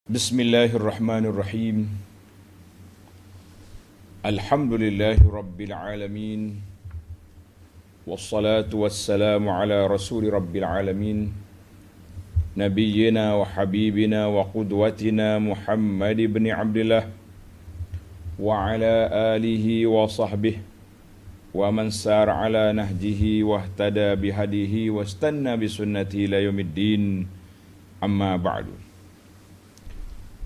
Bismillahirrahmanirrahim. Alhamdulillahi rabbil alamin. Wassalatu wassalamu ala rasuli rabbil alamin. Nabiyyina wa habibina wa qudwatina Muhammad ibn Abdullah wa ala alihi wa sahbihi wa man sar ala nahjihi wa ihtada bihadihi wa istanna bisunnati ila yaumiddin. Amma ba'du.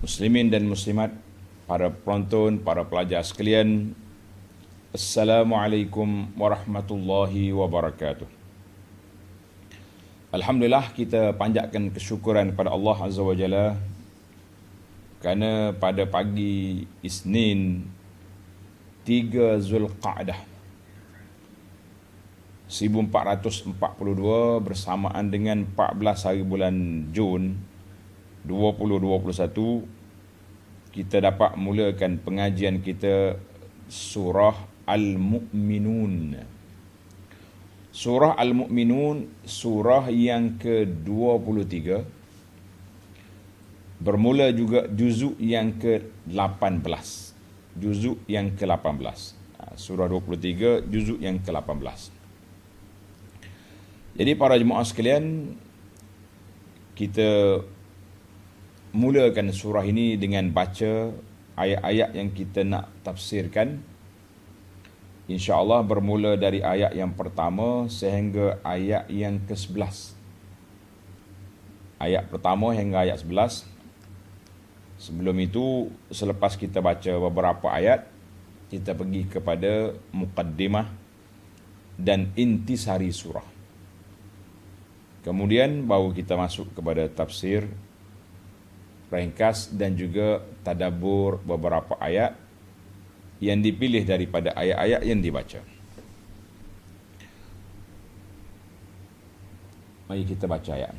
Muslimin dan muslimat, para penonton, para pelajar sekalian, Assalamualaikum warahmatullahi wabarakatuh. Alhamdulillah, kita panjatkan kesyukuran kepada Allah Azza wa Jalla kerana pada pagi Isnin 3 Zulqa'dah 1442 bersamaan dengan 14 hari bulan Jun 2021, kita dapat mulakan pengajian kita surah Al-Mu'minun. Surah Al-Mu'minun, surah yang ke-23, bermula juga juzuk yang ke-18. Juzuk yang ke-18. Surah 23, juzuk yang ke-18. Jadi para jemaah sekalian, kita mulakan surah ini dengan baca ayat-ayat yang kita nak tafsirkan. InsyaAllah bermula dari ayat yang pertama sehingga ayat yang ke-11. Ayat pertama hingga ayat 11. Sebelum itu, selepas kita baca beberapa ayat, kita pergi kepada muqaddimah dan intisari surah. Kemudian baru kita masuk kepada tafsir ringkas dan juga tadabbur beberapa ayat yang dipilih daripada ayat-ayat yang dibaca. Mari kita baca ayat.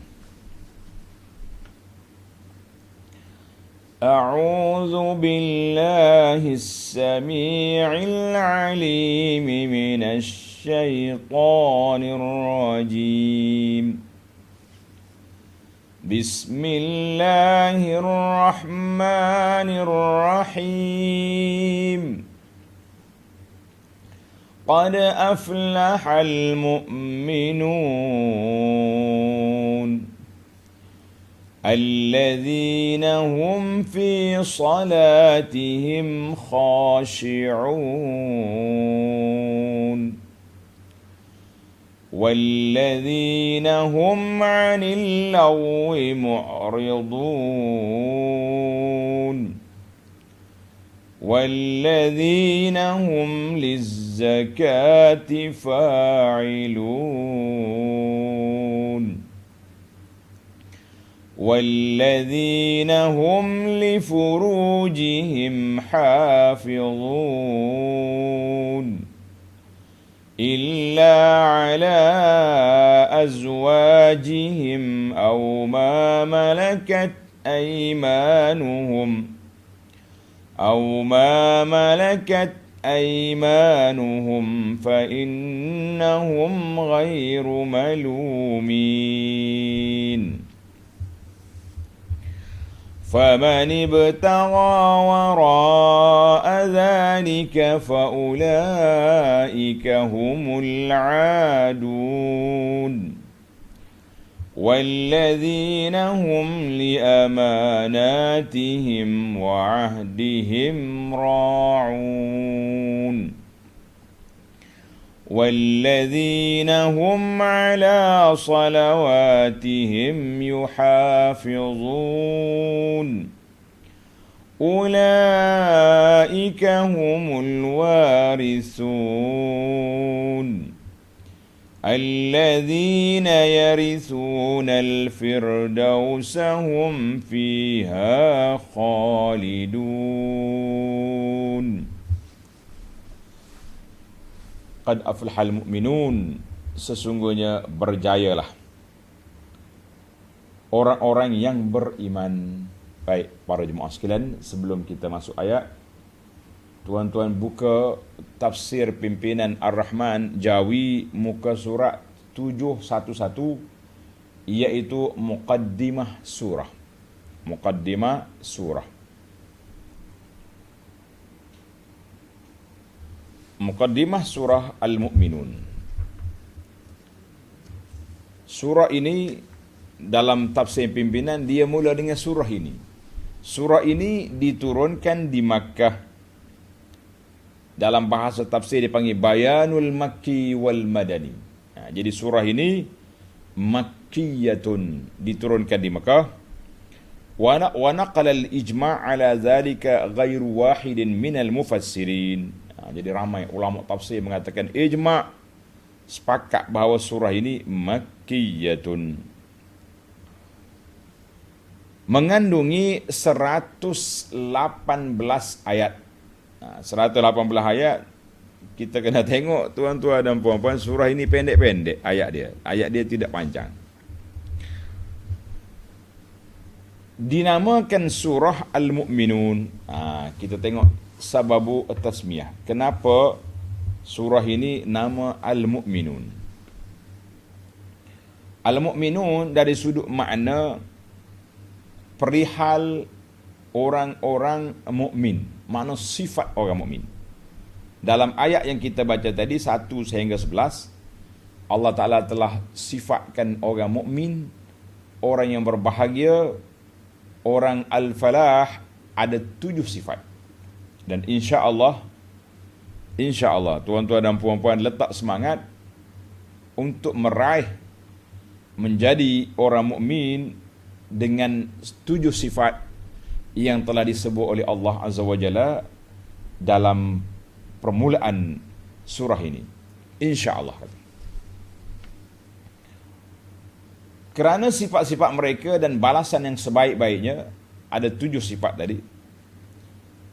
A'udzu billahis samii'il 'aliim minasy syaithaanir rajiim. Bismillahirrahmanirrahim. Qad aflahal mu'minun alladhina hum fi salatihim khashi'un والذين هم عن اللغو معرضون والذين هم للزكاة فاعلون والذين هم لفروجهم حافظون إلا على أزواجهم أو ما ملكت أيمانهم فإنهم غير ملومين فمن ابتغى وراء ذلك فأولئك هم العادون والذين هم لأماناتهم وعهدهم راعون والذين هم على صلواتهم يحافظون أولئك هم الوارثون الذين يرثون الفردوس هم فيها خالدون. Qad aflahal mu'minun, sesungguhnya berjayalah orang-orang yang beriman. Baik, para jemaah sekalian, sebelum kita masuk ayat, tuan-tuan buka tafsir pimpinan Ar-Rahman Jawi muka surat 711, iaitu muqaddimah surah. Muqaddimah surah. Muqaddimah surah Al-Mu'minun. Surah ini dalam tafsir pimpinan dia mula dengan surah ini. Surah ini diturunkan di Makkah. Dalam bahasa tafsir dipanggil Bayanul Makki wal Madani. Jadi surah ini Makkiyatun, diturunkan di Makkah. Wa naqala al-ijma' ala dhalika ghairu wahidin minal mufassirin. Jadi ramai ulama tafsir mengatakan ijma' sepakat bahawa surah ini Makkiyatun. Mengandungi 118 ayat. 118 ayat. Kita kena tengok tuan-tuan dan puan-puan, surah ini pendek-pendek ayat dia. Ayat dia tidak panjang. Dinamakan surah Al-Mu'minun. Kita tengok sababu tasmiyah. Kenapa surah ini nama Al-Mu'minun? Al-Mu'minun dari sudut makna perihal orang-orang mukmin, makna sifat orang mukmin. Dalam ayat yang kita baca tadi 1 sehingga 11, Allah Ta'ala telah sifatkan orang mukmin, orang yang berbahagia, orang al-falah, ada 7 sifat. Dan insya-Allah tuan-tuan dan puan-puan letak semangat untuk meraih menjadi orang mukmin dengan 7 sifat yang telah disebut oleh Allah Azza wa Jalla dalam permulaan surah ini. Insya-Allah. Kerana sifat-sifat mereka dan balasan yang sebaik-baiknya, ada 7 sifat tadi,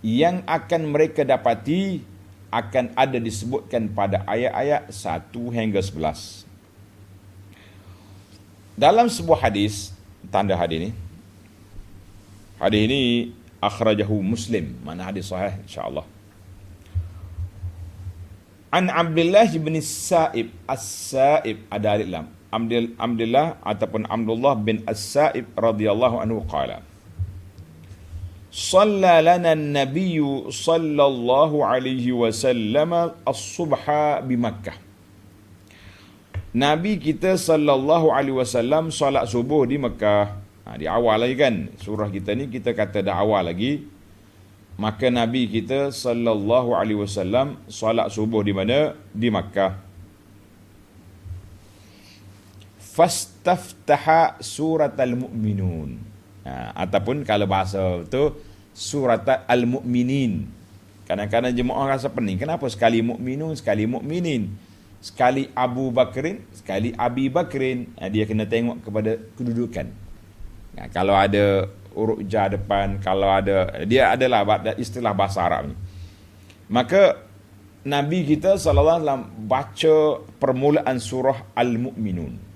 yang akan mereka dapati akan ada disebutkan pada ayat-ayat 1 hingga 11. Dalam sebuah hadis, tanda hadis ini akhrajahu Muslim, mana hadis sahih insya-Allah. An Abdullah bin Sa'ib As-Sa'ib, ada alif lam, Abdullah ataupun Abdullah bin As-Sa'ib radhiyallahu anhu qala, Shalla lana an-nabiy sallallahu alaihi wasallam as-subha bi Makkah. Nabi kita sallallahu alaihi wasallam solat subuh di Makkah. Di awal lagi kan surah kita ni, kita kata dah awal lagi. Maka Nabi kita sallallahu alaihi wasallam solat subuh di mana? Di Makkah. Fastaftaha surat al-mu'minun. Ataupun kalau bahasa tu surat al-mu'minin. Kadang-kadang jemaah rasa pening, kenapa sekali mu'minun, sekali mu'minin, sekali Abu Bakrin, sekali Abi Bakrin. Dia kena tengok kepada kedudukan. Kalau ada huruf ja depan, kalau ada, dia adalah istilah bahasa Arab ni. Maka Nabi kita sallallahu alaihi wasallam baca permulaan surah Al-Mu'minun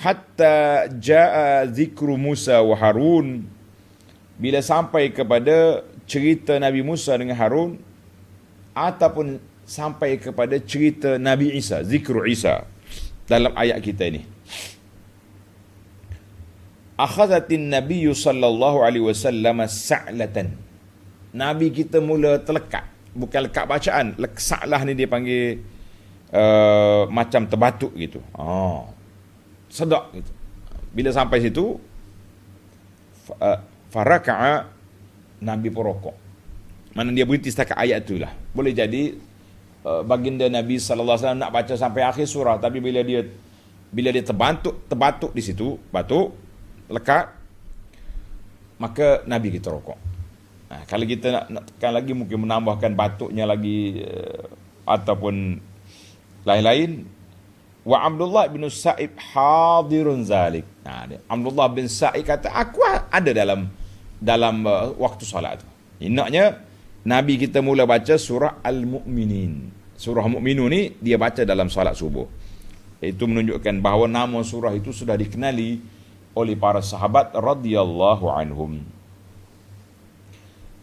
hatta jaa zikru Musa wa Harun, bila sampai kepada cerita Nabi Musa dengan Harun, ataupun sampai kepada cerita Nabi Isa, zikru Isa dalam ayat kita ini. Akhadhatin nabiyyu sallallahu alaihi wasallam sa'latan. Nabi kita mula terlekat, bukan lekat bacaan, sa'lah ni dia panggil macam terbatuk gitu. Sedak gitu. Bila sampai situ, faraka'a, Nabi pun rokok. Mana dia berhenti setakat ayat tu lah. Boleh jadi baginda Nabi sallallahu alaihi wasallam nak baca sampai akhir surah, tapi bila dia terbatuk di situ, batuk, lekat, maka Nabi kita rokok. Kalau kita nak tekan lagi, mungkin menambahkan batuknya lagi ataupun lain-lain. Wa Abdullah bin Sa'ib hadirun zalik. Abdullah bin Sa'ib kata, aku ada dalam waktu solat tu. Inaknya Nabi kita mula baca surah Al-Mu'minin. Surah Mu'minun ni dia baca dalam solat subuh. Itu menunjukkan bahawa nama surah itu sudah dikenali oleh para sahabat radhiyallahu anhum.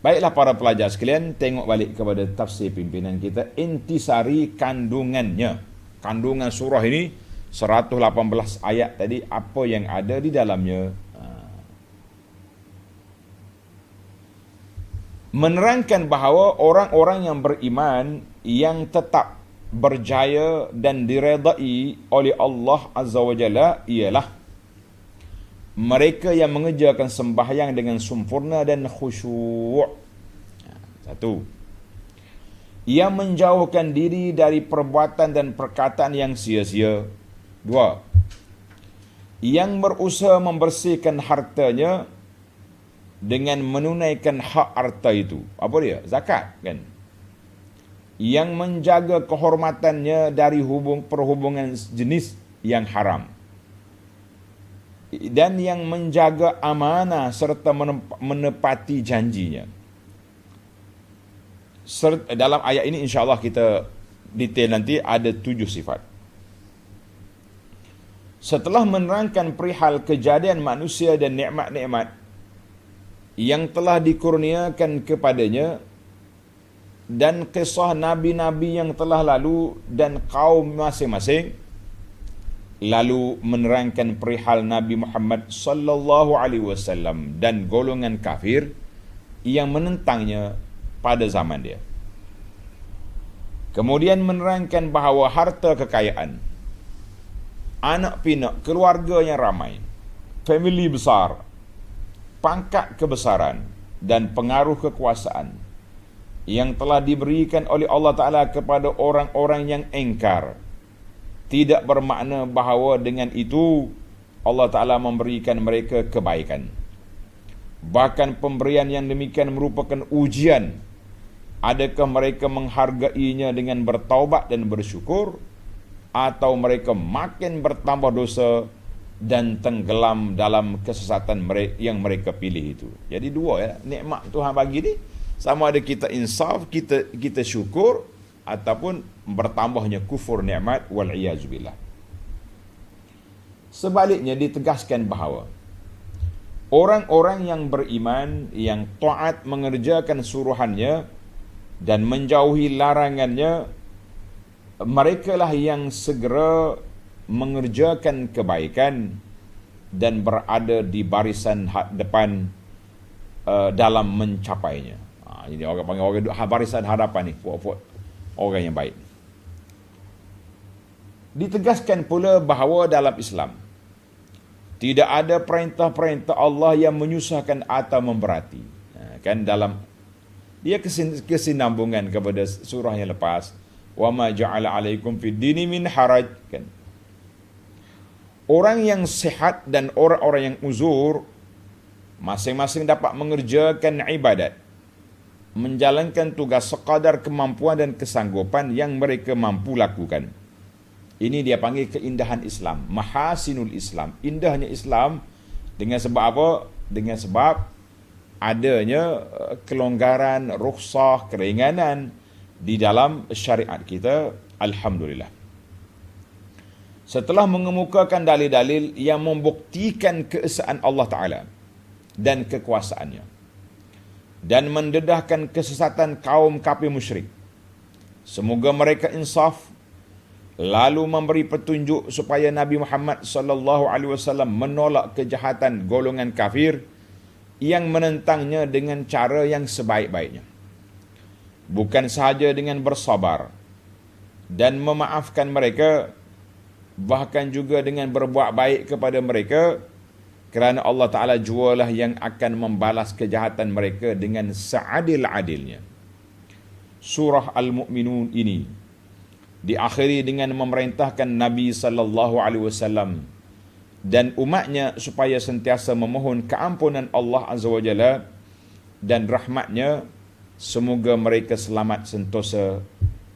Baiklah para pelajar sekalian, tengok balik kepada tafsir pimpinan kita, intisari kandungannya. Kandungan surah ini 118 ayat tadi, apa yang ada di dalamnya. menerangkan bahawa orang-orang yang beriman yang tetap berjaya dan diredai oleh Allah Azza wa Jalla ialah mereka yang mengerjakan sembahyang dengan sempurna dan khusyuk. Satu, yang menjauhkan diri dari perbuatan dan perkataan yang sia-sia. Dua, yang berusaha membersihkan hartanya dengan menunaikan hak harta itu. Apa dia? Zakat, kan? Yang menjaga kehormatannya dari perhubungan jenis yang haram. Dan yang menjaga amanah serta menepati janjinya. Dalam ayat ini insya-Allah kita detail nanti ada 7 sifat. Setelah menerangkan perihal kejadian manusia dan nikmat-nikmat yang telah dikurniakan kepadanya dan kisah nabi-nabi yang telah lalu dan kaum masing-masing, lalu menerangkan perihal Nabi Muhammad sallallahu alaihi wasallam dan golongan kafir yang menentangnya pada zaman dia. Kemudian menerangkan bahawa harta kekayaan, anak pinak, keluarga yang ramai, family besar, pangkat kebesaran dan pengaruh kekuasaan yang telah diberikan oleh Allah Ta'ala kepada orang-orang yang engkar tidak bermakna bahawa dengan itu Allah Ta'ala memberikan mereka kebaikan. Bahkan pemberian yang demikian merupakan ujian. Adakah mereka menghargainya dengan bertaubat dan bersyukur, atau mereka makin bertambah dosa dan tenggelam dalam kesesatan yang mereka pilih itu. Jadi dua ya, nikmat Tuhan bagi ni, sama ada kita insaf, kita syukur, ataupun bertambahnya kufur nikmat, wal-iyazubillah. Sebaliknya ditegaskan bahawa orang-orang yang beriman, yang taat mengerjakan suruhannya dan menjauhi larangannya, merekalah yang segera mengerjakan kebaikan dan berada di barisan depan dalam mencapainya. Jadi orang panggil orang barisan hadapan ni, orang yang baik. Ditegaskan pula bahawa dalam Islam tidak ada perintah-perintah Allah yang menyusahkan atau memberati. Kan dalam dia kesinambungan kepada surah yang lepas, wa ma ja'ala 'alaikum fid dini min haraj, kan. Orang yang sihat dan orang-orang yang uzur masing-masing dapat mengerjakan ibadat, menjalankan tugas sekadar kemampuan dan kesanggupan yang mereka mampu lakukan. Ini dia panggil keindahan Islam, mahasinul Islam. Indahnya Islam dengan sebab apa? Dengan sebab adanya kelonggaran, rukhsah, keringanan di dalam syariat kita. Alhamdulillah. Setelah mengemukakan dalil-dalil yang membuktikan keesaan Allah Ta'ala dan kekuasaannya, dan mendedahkan kesesatan kaum kafir musyrik, semoga mereka insaf, lalu memberi petunjuk supaya Nabi Muhammad sallallahu alaihi wasallam menolak kejahatan golongan kafir yang menentangnya dengan cara yang sebaik-baiknya. Bukan sahaja dengan bersabar dan memaafkan mereka, bahkan juga dengan berbuat baik kepada mereka, kerana Allah Ta'ala jualah yang akan membalas kejahatan mereka dengan seadil-adilnya. Surah Al-Mu'minun ini diakhiri dengan memerintahkan Nabi sallallahu alaihi wasallam dan umatnya supaya sentiasa memohon keampunan Allah Azza wa Jalla dan rahmatnya, semoga mereka selamat sentosa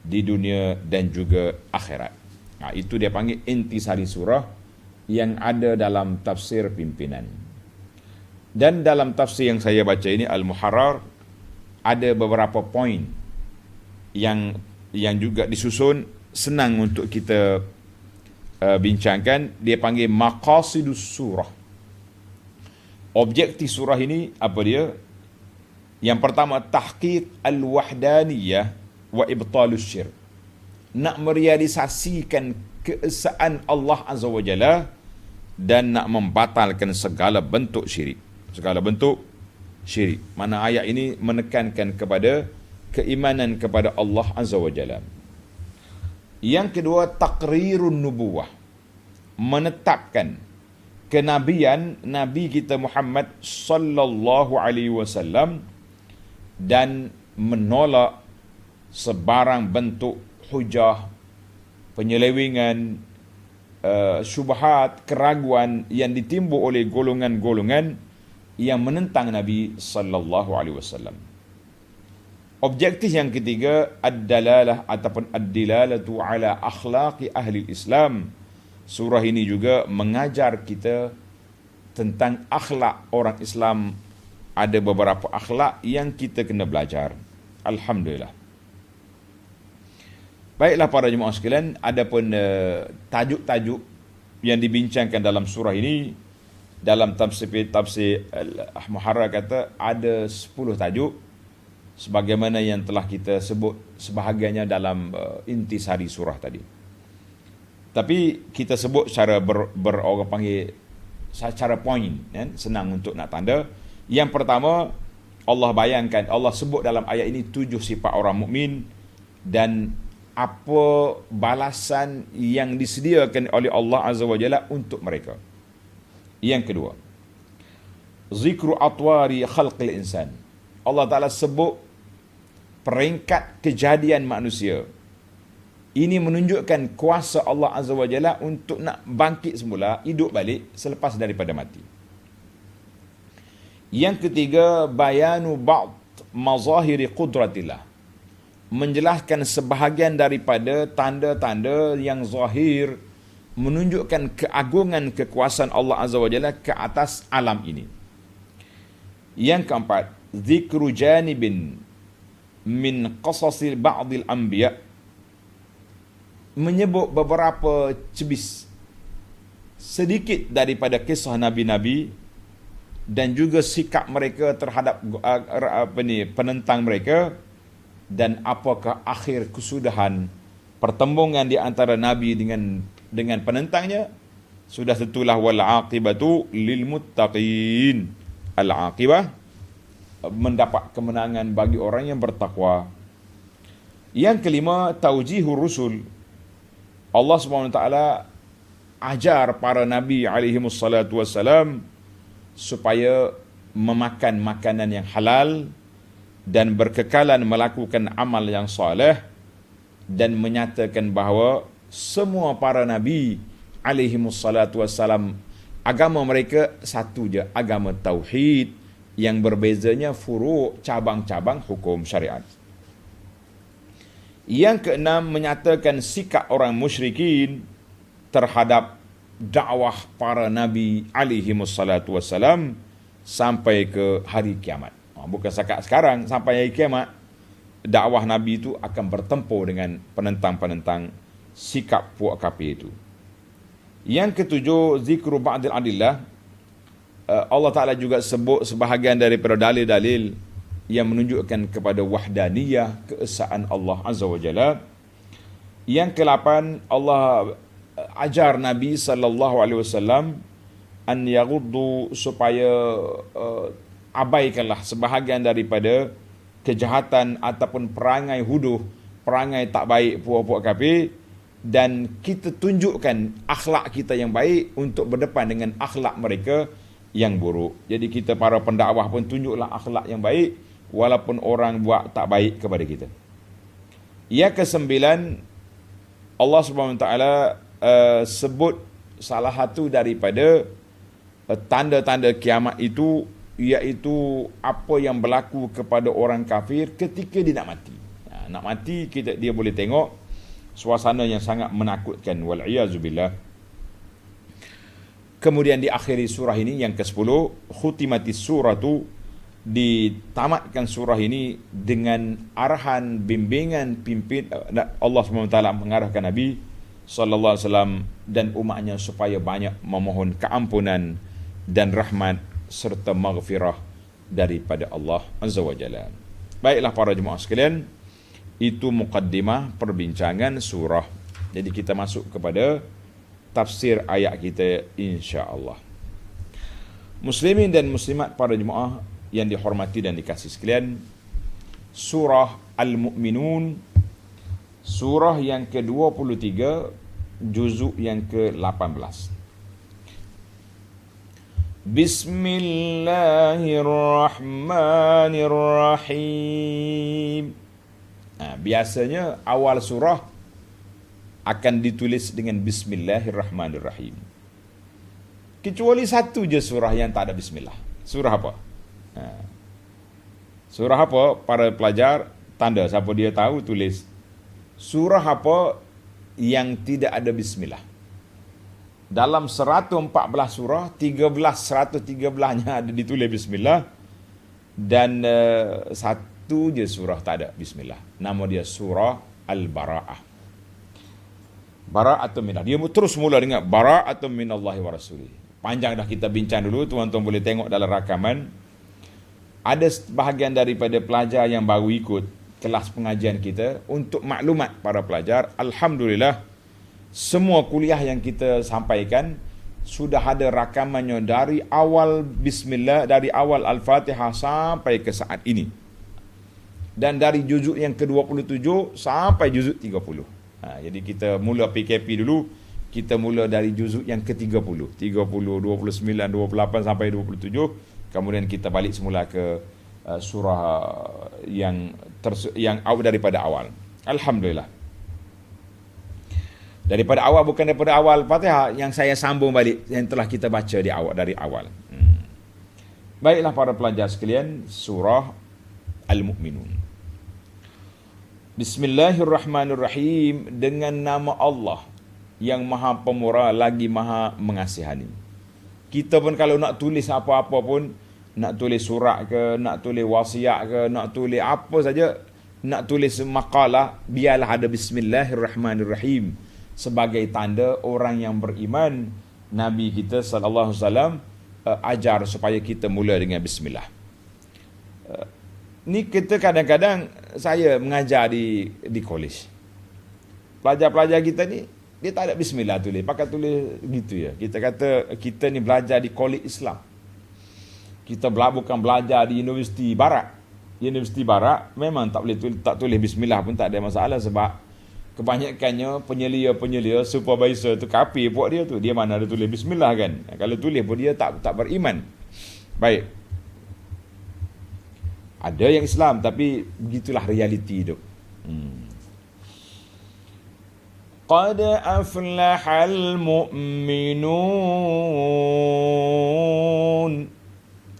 di dunia dan juga akhirat. Itu dia panggil intisari surah yang ada dalam tafsir pimpinan. Dan dalam tafsir yang saya baca ini, Al-Muharrar, ada beberapa poin yang juga disusun, senang untuk kita bincangkan. Dia panggil maqasidus surah. Objektif surah ini apa dia? Yang pertama, tahqiq al-wahdaniyah wa ibtalus syirk. Nak merealisasikan keesaan Allah Azza wa Jalla dan nak membatalkan segala bentuk syirik, segala bentuk syirik. Mana ayat ini menekankan kepada keimanan kepada Allah Azza wa Jalla. Yang kedua, taqrirun nubuwah, menetapkan kenabian Nabi kita Muhammad sallallahu alaihi wasallam dan menolak sebarang bentuk hujah, penyelewengan, syubhat, keraguan yang ditimbul oleh golongan-golongan yang menentang Nabi sallallahu alaihi wasallam. Objektif yang ketiga, ad-dalalah ataupun ad-dilalatu ala akhlaqi ahli Islam. Surah ini juga mengajar kita tentang akhlak orang Islam. Ada beberapa akhlak yang kita kena belajar. Alhamdulillah. Baiklah para jemaah sekalian, adapun tajuk-tajuk yang dibincangkan dalam surah ini, dalam tafsir Al-Muharrar kata ada 10 tajuk, sebagaimana yang telah kita sebut sebahagiannya dalam intisari surah tadi. Tapi kita sebut secara orang panggil secara poin, kan? Senang untuk nak tanda. Yang pertama, Allah bayangkan, Allah sebut dalam ayat ini 7 sifat orang mukmin dan apa balasan yang disediakan oleh Allah Azza wa Jalla untuk mereka. Yang kedua, zikru atwari khalqil insan. Allah Ta'ala sebut peringkat kejadian manusia. Ini menunjukkan kuasa Allah Azza wa Jalla untuk nak bangkit semula, hidup balik selepas daripada mati. Yang ketiga, bayanu ba'd mazahiri qudratillah, menjelaskan sebahagian daripada tanda-tanda yang zahir menunjukkan keagungan kekuasaan Allah Azza wa Jalla ke atas alam ini. Yang keempat, zikru janibin min qasasil ba'dil anbiya, menyebut beberapa cebis sedikit daripada kisah nabi-nabi dan juga sikap mereka terhadap penentang mereka, dan apakah akhir kesudahan pertembungan di antara nabi dengan penentangnya. Sudah tentulah wal aqibatu lil muttaqin, al aqibah mendapat kemenangan bagi orang yang bertakwa. Yang kelima, taujihur rusul. Allah SWT ajar para nabi alaihi wassalatu wassalam supaya memakan makanan yang halal dan berkekalan melakukan amal yang soleh, dan menyatakan bahawa semua para nabi alaihi wassalatu wassalam agama mereka satu je, agama tauhid, yang berbezanya furu', cabang-cabang hukum syariat. Yang keenam, menyatakan sikap orang musyrikin terhadap dakwah para nabi alaihi wassalatu wassalam sampai ke hari kiamat. Bukan setakat sekarang, sampai hari kiamat dakwah nabi itu akan bertempur dengan penentang-penentang sikap puak kafir itu. Yang ketujuh, zikru ba'dil adillah. Allah Ta'ala juga sebut sebahagian daripada dalil-dalil yang menunjukkan kepada wahdaniyah, keesaan Allah Azza wa Jalla. Yang ke-8, Allah ajar Nabi sallallahu alaihi wasallam an yaghuddu, supaya abaikanlah sebahagian daripada kejahatan ataupun perangai huduh, perangai tak baik puak-puak kafir, dan kita tunjukkan akhlak kita yang baik untuk berdepan dengan akhlak mereka yang buruk. Jadi kita para pendakwah pun tunjuklah akhlak yang baik walaupun orang buat tak baik kepada kita. Yang ke-9, Allah SWT sebut salah satu daripada tanda-tanda kiamat itu, iaitu apa yang berlaku kepada orang kafir ketika dia nak mati. Nak mati, dia boleh tengok suasana yang sangat menakutkan, wal'iyazubillah. Kemudian diakhiri surah ini yang ke-10, khutimatis suratu, ditamatkan surah ini dengan arahan bimbingan pimpin Allah SWT mengarahkan Nabi sallallahu alaihi wasallam dan umatnya supaya banyak memohon keampunan dan rahmat serta maghfirah daripada Allah Azza wa Jalla. Baiklah para jemaah sekalian, itu muqaddimah perbincangan surah. Jadi kita masuk kepada tafsir ayat kita insya-Allah. Muslimin dan muslimat para jemaah yang dihormati dan dikasihi sekalian, surah Al-Mu'minun, surah yang ke-23, juzuk yang ke-18. Bismillahirrahmanirrahim. Biasanya awal surah akan ditulis dengan Bismillahirrahmanirrahim. Kecuali satu je surah yang tak ada Bismillah. Surah apa? Surah apa? Para pelajar tanda, siapa dia tahu tulis. Surah apa yang tidak ada Bismillah? Dalam 114 surah, 113-nya ada ditulis Bismillah, dan satu je surah tak ada Bismillah. Nama dia surah Al-Bara'ah. Bara'atun minallah. Dia terus mula dengan Bara'atun minallahi wa rasulih. Panjang dah kita bincang dulu, tuan-tuan boleh tengok dalam rakaman. Ada bahagian daripada pelajar yang baru ikut kelas pengajian kita. Untuk maklumat para pelajar, alhamdulillah, semua kuliah yang kita sampaikan sudah ada rakamannya dari awal Bismillah, dari awal Al-Fatihah sampai ke saat ini. Dan dari juzuk yang ke-27 sampai juzuk 30. Jadi kita mula PKP dulu, kita mula dari juzuk yang ke-30. 30, 29, 28 sampai 27. Kemudian kita balik semula ke surah yang daripada awal. Alhamdulillah. Daripada awal, bukan daripada awal Fatihah, yang saya sambung balik yang telah kita baca dari awal. Baiklah para pelajar sekalian, surah Al-Mu'minun. Bismillahirrahmanirrahim, dengan nama Allah yang Maha Pemurah lagi Maha Mengasihani. Kita pun kalau nak tulis apa-apa pun, nak tulis surat ke, nak tulis wasiat ke, nak tulis apa saja, nak tulis makalah, biarlah ada Bismillahirrahmanirrahim sebagai tanda orang yang beriman. Nabi kita sallallahu alaihi wasallam ajar supaya kita mula dengan bismillah. Ni kita kadang-kadang, saya mengajar di college. Pelajar-pelajar kita ni dia tak ada bismillah tulis, pakai tulis gitu ya. Kita kata kita ni belajar di college Islam. Kita bukan belajar di universiti barat. Universiti barat memang tak boleh tak tulis bismillah pun tak ada masalah, sebab kebanyakannya penyelia supervisor tu kafir buat dia tu. Dia mana ada tulis bismillah kan? Kalau tulis pun dia tak beriman. Baik. Ada yang Islam, tapi begitulah realiti hidup. Qad aflahal mu'minun.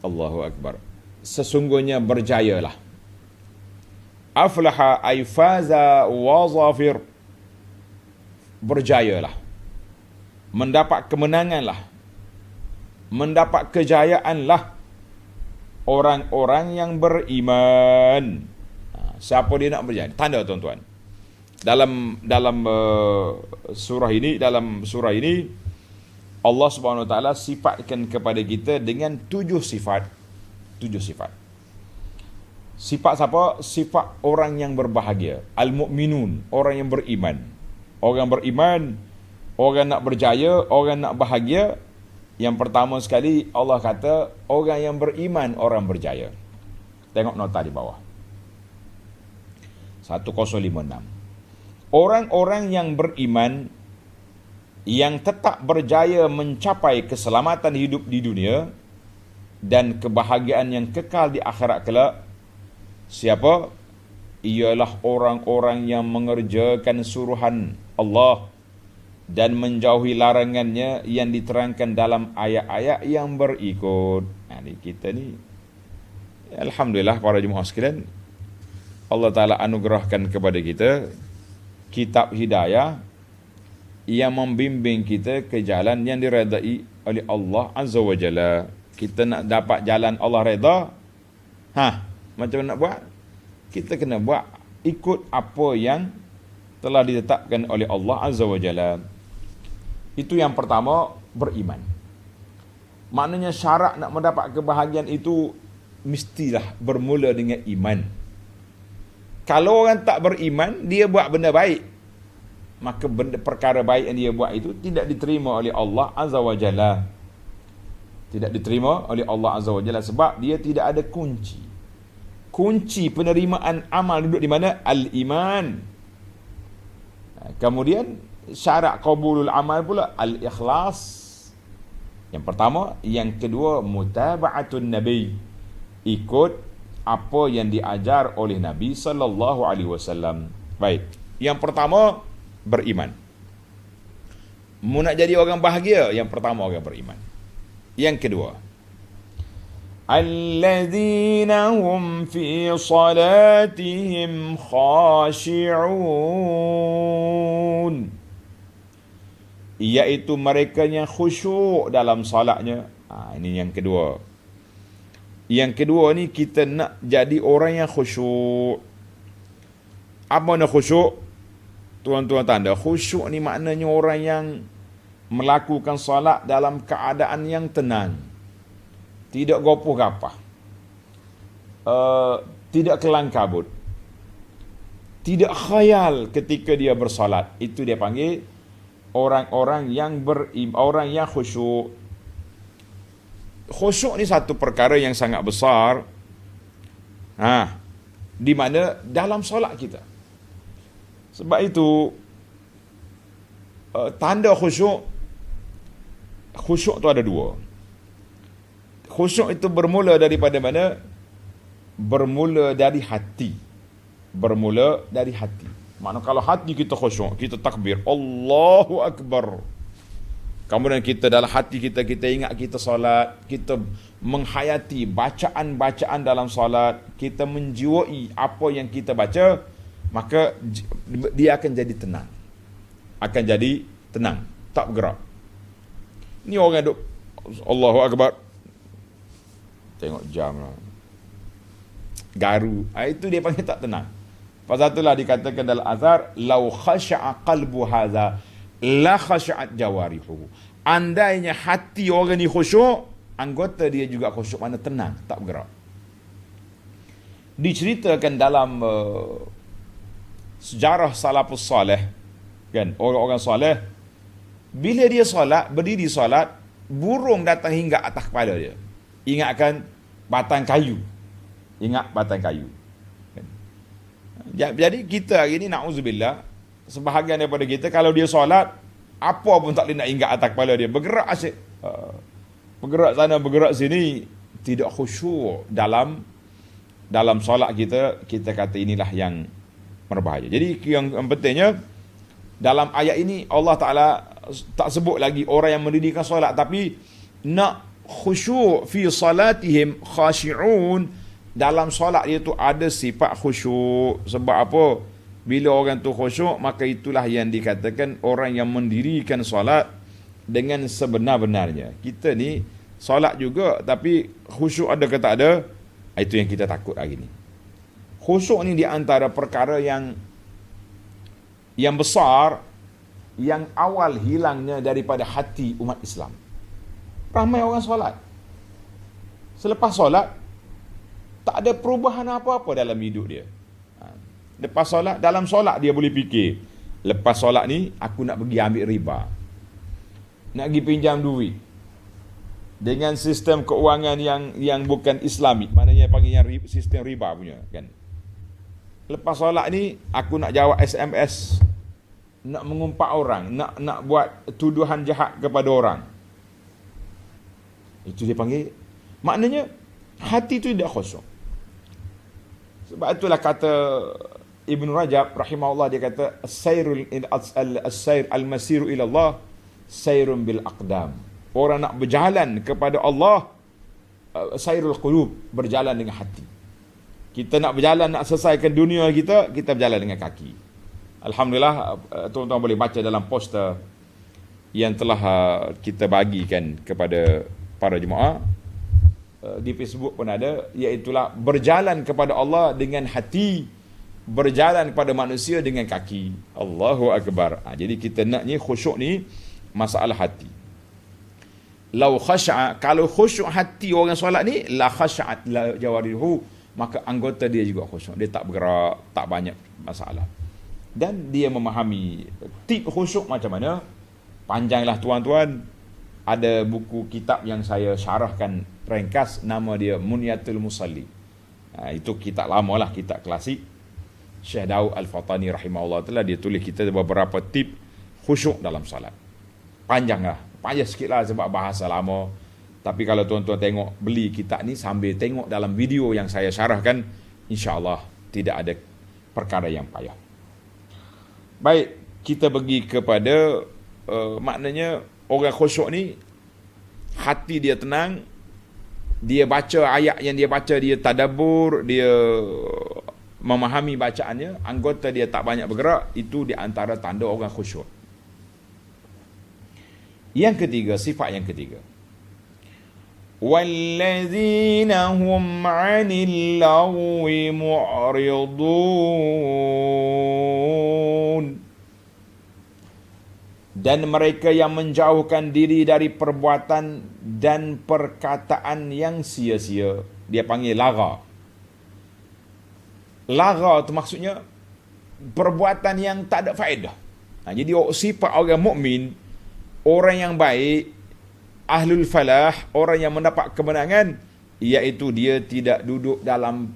Allahu Akbar. Sesungguhnya berjayalah. Aflaha ay faza wa zafir. Berjayalah. Mendapat kemenanganlah. Mendapat kejayaanlah orang-orang yang beriman. Siapa dia nak berjaya? Tanda tuan-tuan. Dalam surah ini, Allah Subhanahu Wa Taala sifatkan kepada kita dengan 7 sifat. 7 sifat. Sifat siapa? Sifat orang yang berbahagia. Al-Mu'minun, orang yang beriman. Orang beriman, orang nak berjaya, orang nak bahagia. Yang pertama sekali Allah kata, orang yang beriman, orang berjaya. Tengok nota di bawah. 1056. Orang-orang yang beriman, yang tetap berjaya mencapai keselamatan hidup di dunia dan kebahagiaan yang kekal di akhirat kelak. Siapa? Ialah orang-orang yang mengerjakan suruhan Allah dan menjauhi larangannya yang diterangkan dalam ayat-ayat yang berikut. Kita ni, alhamdulillah para jemaah sekalian, Allah Ta'ala anugerahkan kepada kita kitab hidayah yang membimbing kita ke jalan yang diredai oleh Allah Azza wa Jalla. Kita nak dapat jalan Allah redha, macam mana nak buat? Kita kena buat ikut apa yang telah ditetapkan oleh Allah Azza wa Jalla. Itu yang pertama, beriman. Maknanya syarat nak mendapat kebahagiaan itu mestilah bermula dengan iman. Kalau orang tak beriman, dia buat benda baik, maka perkara baik yang dia buat itu tidak diterima oleh Allah Azza wa Jalla. Tidak diterima oleh Allah Azza wa Jalla sebab dia tidak ada kunci. Kunci penerimaan amal duduk di mana? Al-iman. Kemudian syarat qabulul amal pula al-ikhlas. Yang pertama, yang kedua mutaba'atun nabi. Ikut apa yang diajar oleh Nabi sallallahu alaihi wasallam. Baik. Yang pertama, beriman. Mu nak jadi orang bahagia, yang pertama orang beriman. Yang kedua, alladzina hum fi salatihim khashi'un, iaitu mereka yang khusyuk dalam salatnya. Ini yang kedua. Yang kedua ni kita nak jadi orang yang khusyuk. Apa nak khusyuk? Tuan-tuan tanda, khusyuk ni maknanya orang yang melakukan solat dalam keadaan yang tenang. Tidak gopoh gapah. Tidak kelang kabut. Tidak khayal ketika dia bersolat. Itu dia panggil orang-orang yang orang yang khusyuk. Khusyuk ni satu perkara yang sangat besar. Di mana dalam solat kita. Sebab itu tanda khusyuk tu ada dua. Khusyuk itu bermula daripada mana? Bermula dari hati. Bermula dari hati. Maknanya kalau hati kita khusyuk, kita takbir, Allahu Akbar. Kemudian kita dalam hati kita ingat kita solat, kita menghayati bacaan-bacaan dalam solat, kita menjiwai apa yang kita baca, maka dia akan jadi tenang. Akan jadi tenang, tak bergerak. Ni orang duk Allahu Akbar, tengok jam lah, garu. Itu dia panggil tak tenang. Pasal itulah dikatakan dalam azhar, lau khasha'a qalbu hadza la khasha'at jawarihu. Andainya hati orang ni khusyuk, anggota dia juga khusyuk, mana tenang, tak bergerak. Diceritakan dalam sejarah salafus salih, kan, orang-orang salih, bila dia solat, berdiri solat, burung datang hingga atas kepala dia. Ingatkan batang kayu. Ingat batang kayu. Kan? Jadi kita hari ni, na'udzubillah, sebahagian daripada kita, kalau dia solat, apa pun tak boleh nak ingat atas kepala dia. Bergerak asyik. Bergerak sana, bergerak sini. Tidak khusyuk dalam solat kita. Kita kata inilah yang berbahaya. Jadi yang pentingnya, dalam ayat ini Allah Ta'ala tak sebut lagi orang yang mendirikan solat, tapi nak khusyuk fi salatihim khashi'un. Dalam solat dia tu ada sifat khusyuk. Sebab apa? Bila orang tu khusyuk, maka itulah yang dikatakan orang yang mendirikan solat dengan sebenar-benarnya. Kita ni solat juga, tapi khusyuk ada ke tak ada? Itu yang kita takut hari ni. Khusyuk ni di antara perkara yang besar, yang awal hilangnya daripada hati umat Islam. Ramai orang solat, selepas solat tak ada perubahan apa-apa dalam hidup dia. Lepas solat, dalam solat dia boleh fikir, lepas solat ni aku nak pergi ambil riba, nak pergi pinjam duit dengan sistem keuangan yang bukan Islamik, maknanya panggil yang sistem riba punya, kan. Lepas solat ni aku nak jawab SMS, nak mengumpat orang, nak buat tuduhan jahat kepada orang. Itu dia panggil, maknanya hati tu tidak khusyuk. Sebab itulah kata Ibn Rajab rahimahullah, dia kata as-sair al-masiru ila Allah sairun bil aqdam. Orang nak berjalan kepada Allah, sairul qulub, berjalan dengan hati. Kita nak berjalan, nak selesaikan dunia kita berjalan dengan kaki. Alhamdulillah, tuan-tuan boleh baca dalam poster yang telah kita bagikan kepada para jemaah. Di Facebook pun ada, iaitulah berjalan kepada Allah dengan hati, berjalan kepada manusia dengan kaki. Allahu Akbar. Jadi kita naknya khusyuk ni masalah hati. Lau khasha'a, kalau khusyuk hati orang solat ni, la khasha'at la jawarihu, maka anggota dia juga khusyuk. Dia tak bergerak, tak banyak masalah. Dan dia memahami tip khusyuk macam mana. Panjanglah tuan-tuan. ada buku kitab yang saya syarahkan ringkas, nama dia Munyatul Musalli. Itu kitab lama lah, kitab klasik. Syekh Daud Al-Fatani rahimahullah ta'ala, dia tulis kita beberapa tip khusyuk dalam salat. Panjang sikit lah sebab bahasa lama. Tapi kalau tuan-tuan tengok, beli kitab ni sambil tengok dalam video yang saya syarahkan, insya-Allah tidak ada perkara yang payah. Baik, kita pergi kepada maknanya orang khusyuk ni hati dia tenang, dia baca ayat yang dia baca, dia tadabbur, dia memahami bacaannya, anggota dia tak banyak bergerak. Itu di antara tanda orang khusyuk. Yang ketiga, sifat yang ketiga, wallazina hum 'anil lagwi mu'ridun, dan mereka yang menjauhkan diri dari perbuatan dan perkataan yang sia-sia. Dia panggil lara. Lara tu maksudnya perbuatan yang tak ada faedah. Jadi sifat orang mukmin, orang yang baik, ahlul falah, orang yang mendapat kemenangan, iaitu dia tidak duduk dalam,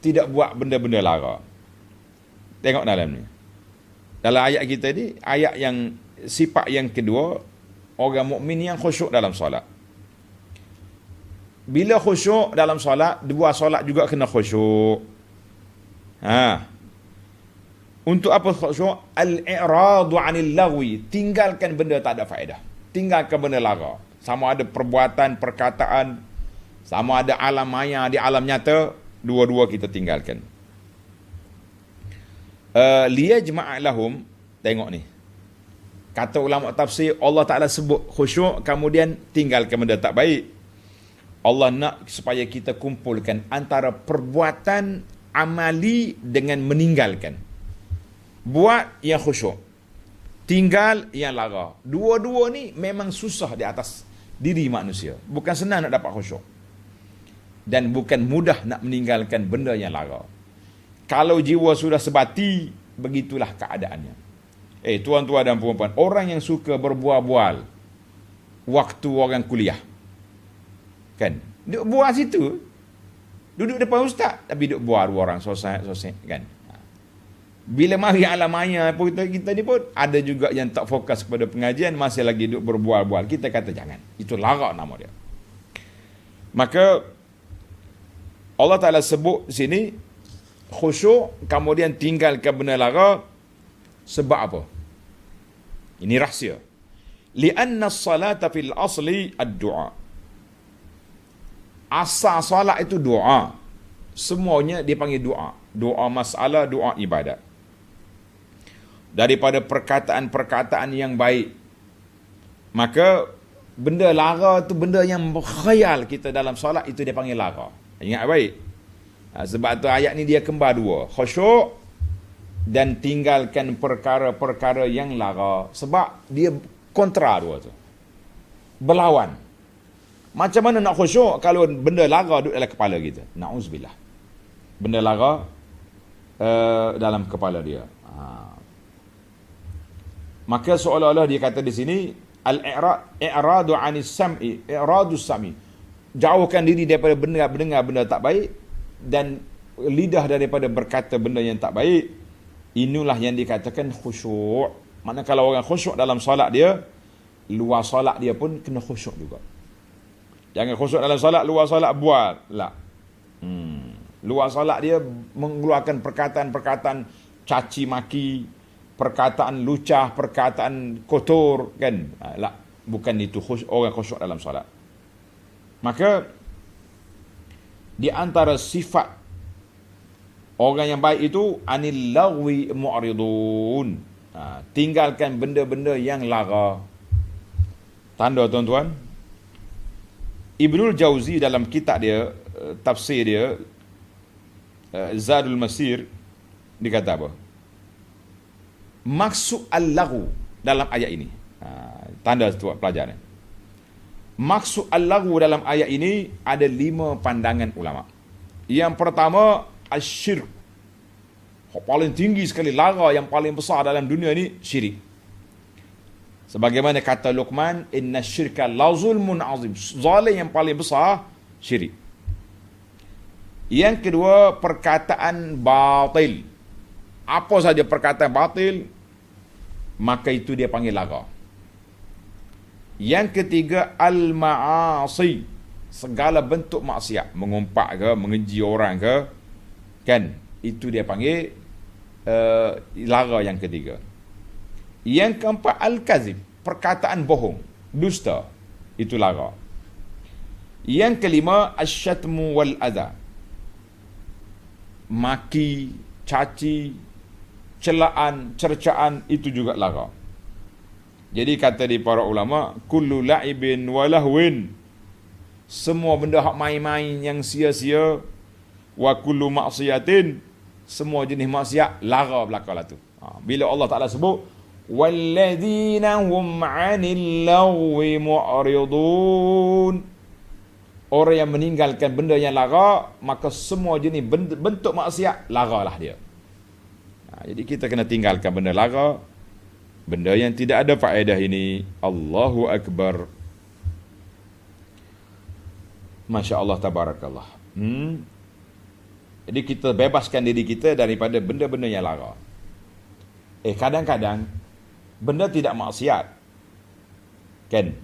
tidak buat benda-benda lara. Tengok dalam ni. Dalam ayat kita ni, ayat yang sifat yang kedua, orang mukmin yang khusyuk dalam solat. Bila khusyuk dalam solat, dua solat juga kena khusyuk. Untuk apa khusyuk? Al-i'radu 'anil lagwi, tinggalkan benda tak ada faedah. Tinggalkan benda lara. Sama ada perbuatan, perkataan, sama ada alam maya di alam nyata, dua-dua kita tinggalkan. Liyajma'a lahum, tengok ni. Kata ulama tafsir, Allah Ta'ala sebut khusyuk, kemudian tinggalkan benda tak baik. Allah nak supaya kita kumpulkan antara perbuatan amali dengan meninggalkan. Buat yang khusyuk, tinggal yang lara. Dua-dua ni memang susah di atas diri manusia. Bukan senang nak dapat khusyuk. Dan bukan mudah nak meninggalkan benda yang lara. Kalau jiwa sudah sebati, begitulah keadaannya. Tuan-tuan dan puan-puan, orang yang suka berbual-bual waktu orang kuliah, kan, duduk bual situ, duduk depan ustaz tapi duduk bual orang sosai kan. Bila mari alam maya pun kita ni pun ada juga yang tak fokus kepada pengajian, masih lagi duduk berbual-bual. Kita kata jangan, itu lara nama dia. Maka Allah Ta'ala sebut sini khusyuk, kemudian tinggalkan benda lara. Sebab apa? Ini rahsia. Lianna as-salata fil asli ad-du'a. Asal salat itu doa. Semuanya dipanggil doa. Doa masalah, doa ibadat. Daripada perkataan-perkataan yang baik. Maka benda lara tu benda yang khayal kita dalam solat, itu dia panggil lara. Ingat baik. Sebab tu ayat ni dia kembar dua. Khusyuk dan tinggalkan perkara-perkara yang lara. Sebab dia kontra dua tu. Berlawan. Macam mana nak khusyuk kalau benda lara duduk dalam kepala kita? Na'uzubillah. Benda lara dalam kepala dia. Maka seolah-olah dia kata di sini, al-i'radu 'anis sam'i, i'radus sam'i. Jauhkan diri daripada mendengar benda tak baik dan lidah daripada berkata benda yang tak baik. Inilah yang dikatakan khusyuk. Maknanya kalau orang khusyuk dalam solat dia, luar solat dia pun kena khusyuk juga. Jangan khusyuk dalam solat, luar solat buat. Tak. Luar solat dia mengeluarkan perkataan-perkataan caci maki, perkataan lucah, perkataan kotor, kan? Tak. Bukan itu orang khusyuk dalam solat. Maka di antara sifat orang yang baik itu, anil lagwi mu'ridun. Tinggalkan benda-benda yang lara. Tanda tuan-tuan, Ibnul Jauzi dalam kitab dia, tafsir dia, Zadul Masir, dia kata apa? Maksud al-laghu dalam ayat ini. Tanda tu pelajaran. Maksud al-laghu dalam ayat ini ada 5 pandangan ulama. Yang pertama, asyirk. Paling tinggi sekali lara yang paling besar dalam dunia ni, syirik. Sebagaimana kata Luqman, inna syirka la zulmun azim. Zalim yang paling besar syirik. Yang kedua, perkataan batil. Apa saja perkataan batil, maka itu dia panggil laga. Yang ketiga, al-ma'asi. Segala bentuk maksiat, mengumpat ke, mengeji orang ke, kan? Itu dia panggil laga yang ketiga. Yang keempat, al-kazib. Perkataan bohong, dusta. Itu laga. Yang kelima, asyatmu wal-adha. Maki, caci, celaan, cercaan, itu juga laga. Jadi kata di para ulama, kullu la'ibin walahwin. Semua benda hak main-main yang sia-sia, wa kullu maksiatin, semua jenis maksiat lara belakalah tu. Bila Allah Taala sebut walladzina hum 'anil lagwi mu'ridun, orang yang meninggalkan benda yang lara, maka semua jenis bentuk maksiat laralah dia. Jadi kita kena tinggalkan benda lara, benda yang tidak ada faedah ini. Allahu Akbar. Masya Allah, tabarakallah. Jadi kita bebaskan diri kita daripada benda-benda yang lara. Kadang-kadang benda tidak maksiat, kan?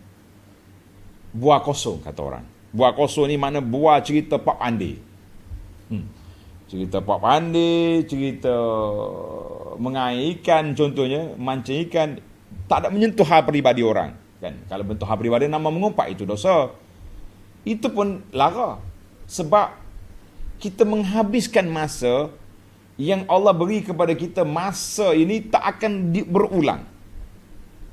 Buah kosong, kata orang. Buah kosong ni mana buah cerita Pak Pandi. Cerita Pak Pandi, cerita mengair ikan contohnya, mancing ikan, tak ada menyentuh hal peribadi orang, kan? Kalau bentuk hal peribadi, nama mengumpat, itu dosa. Itu pun lara. Sebab kita menghabiskan masa yang Allah beri kepada kita. Masa ini tak akan berulang.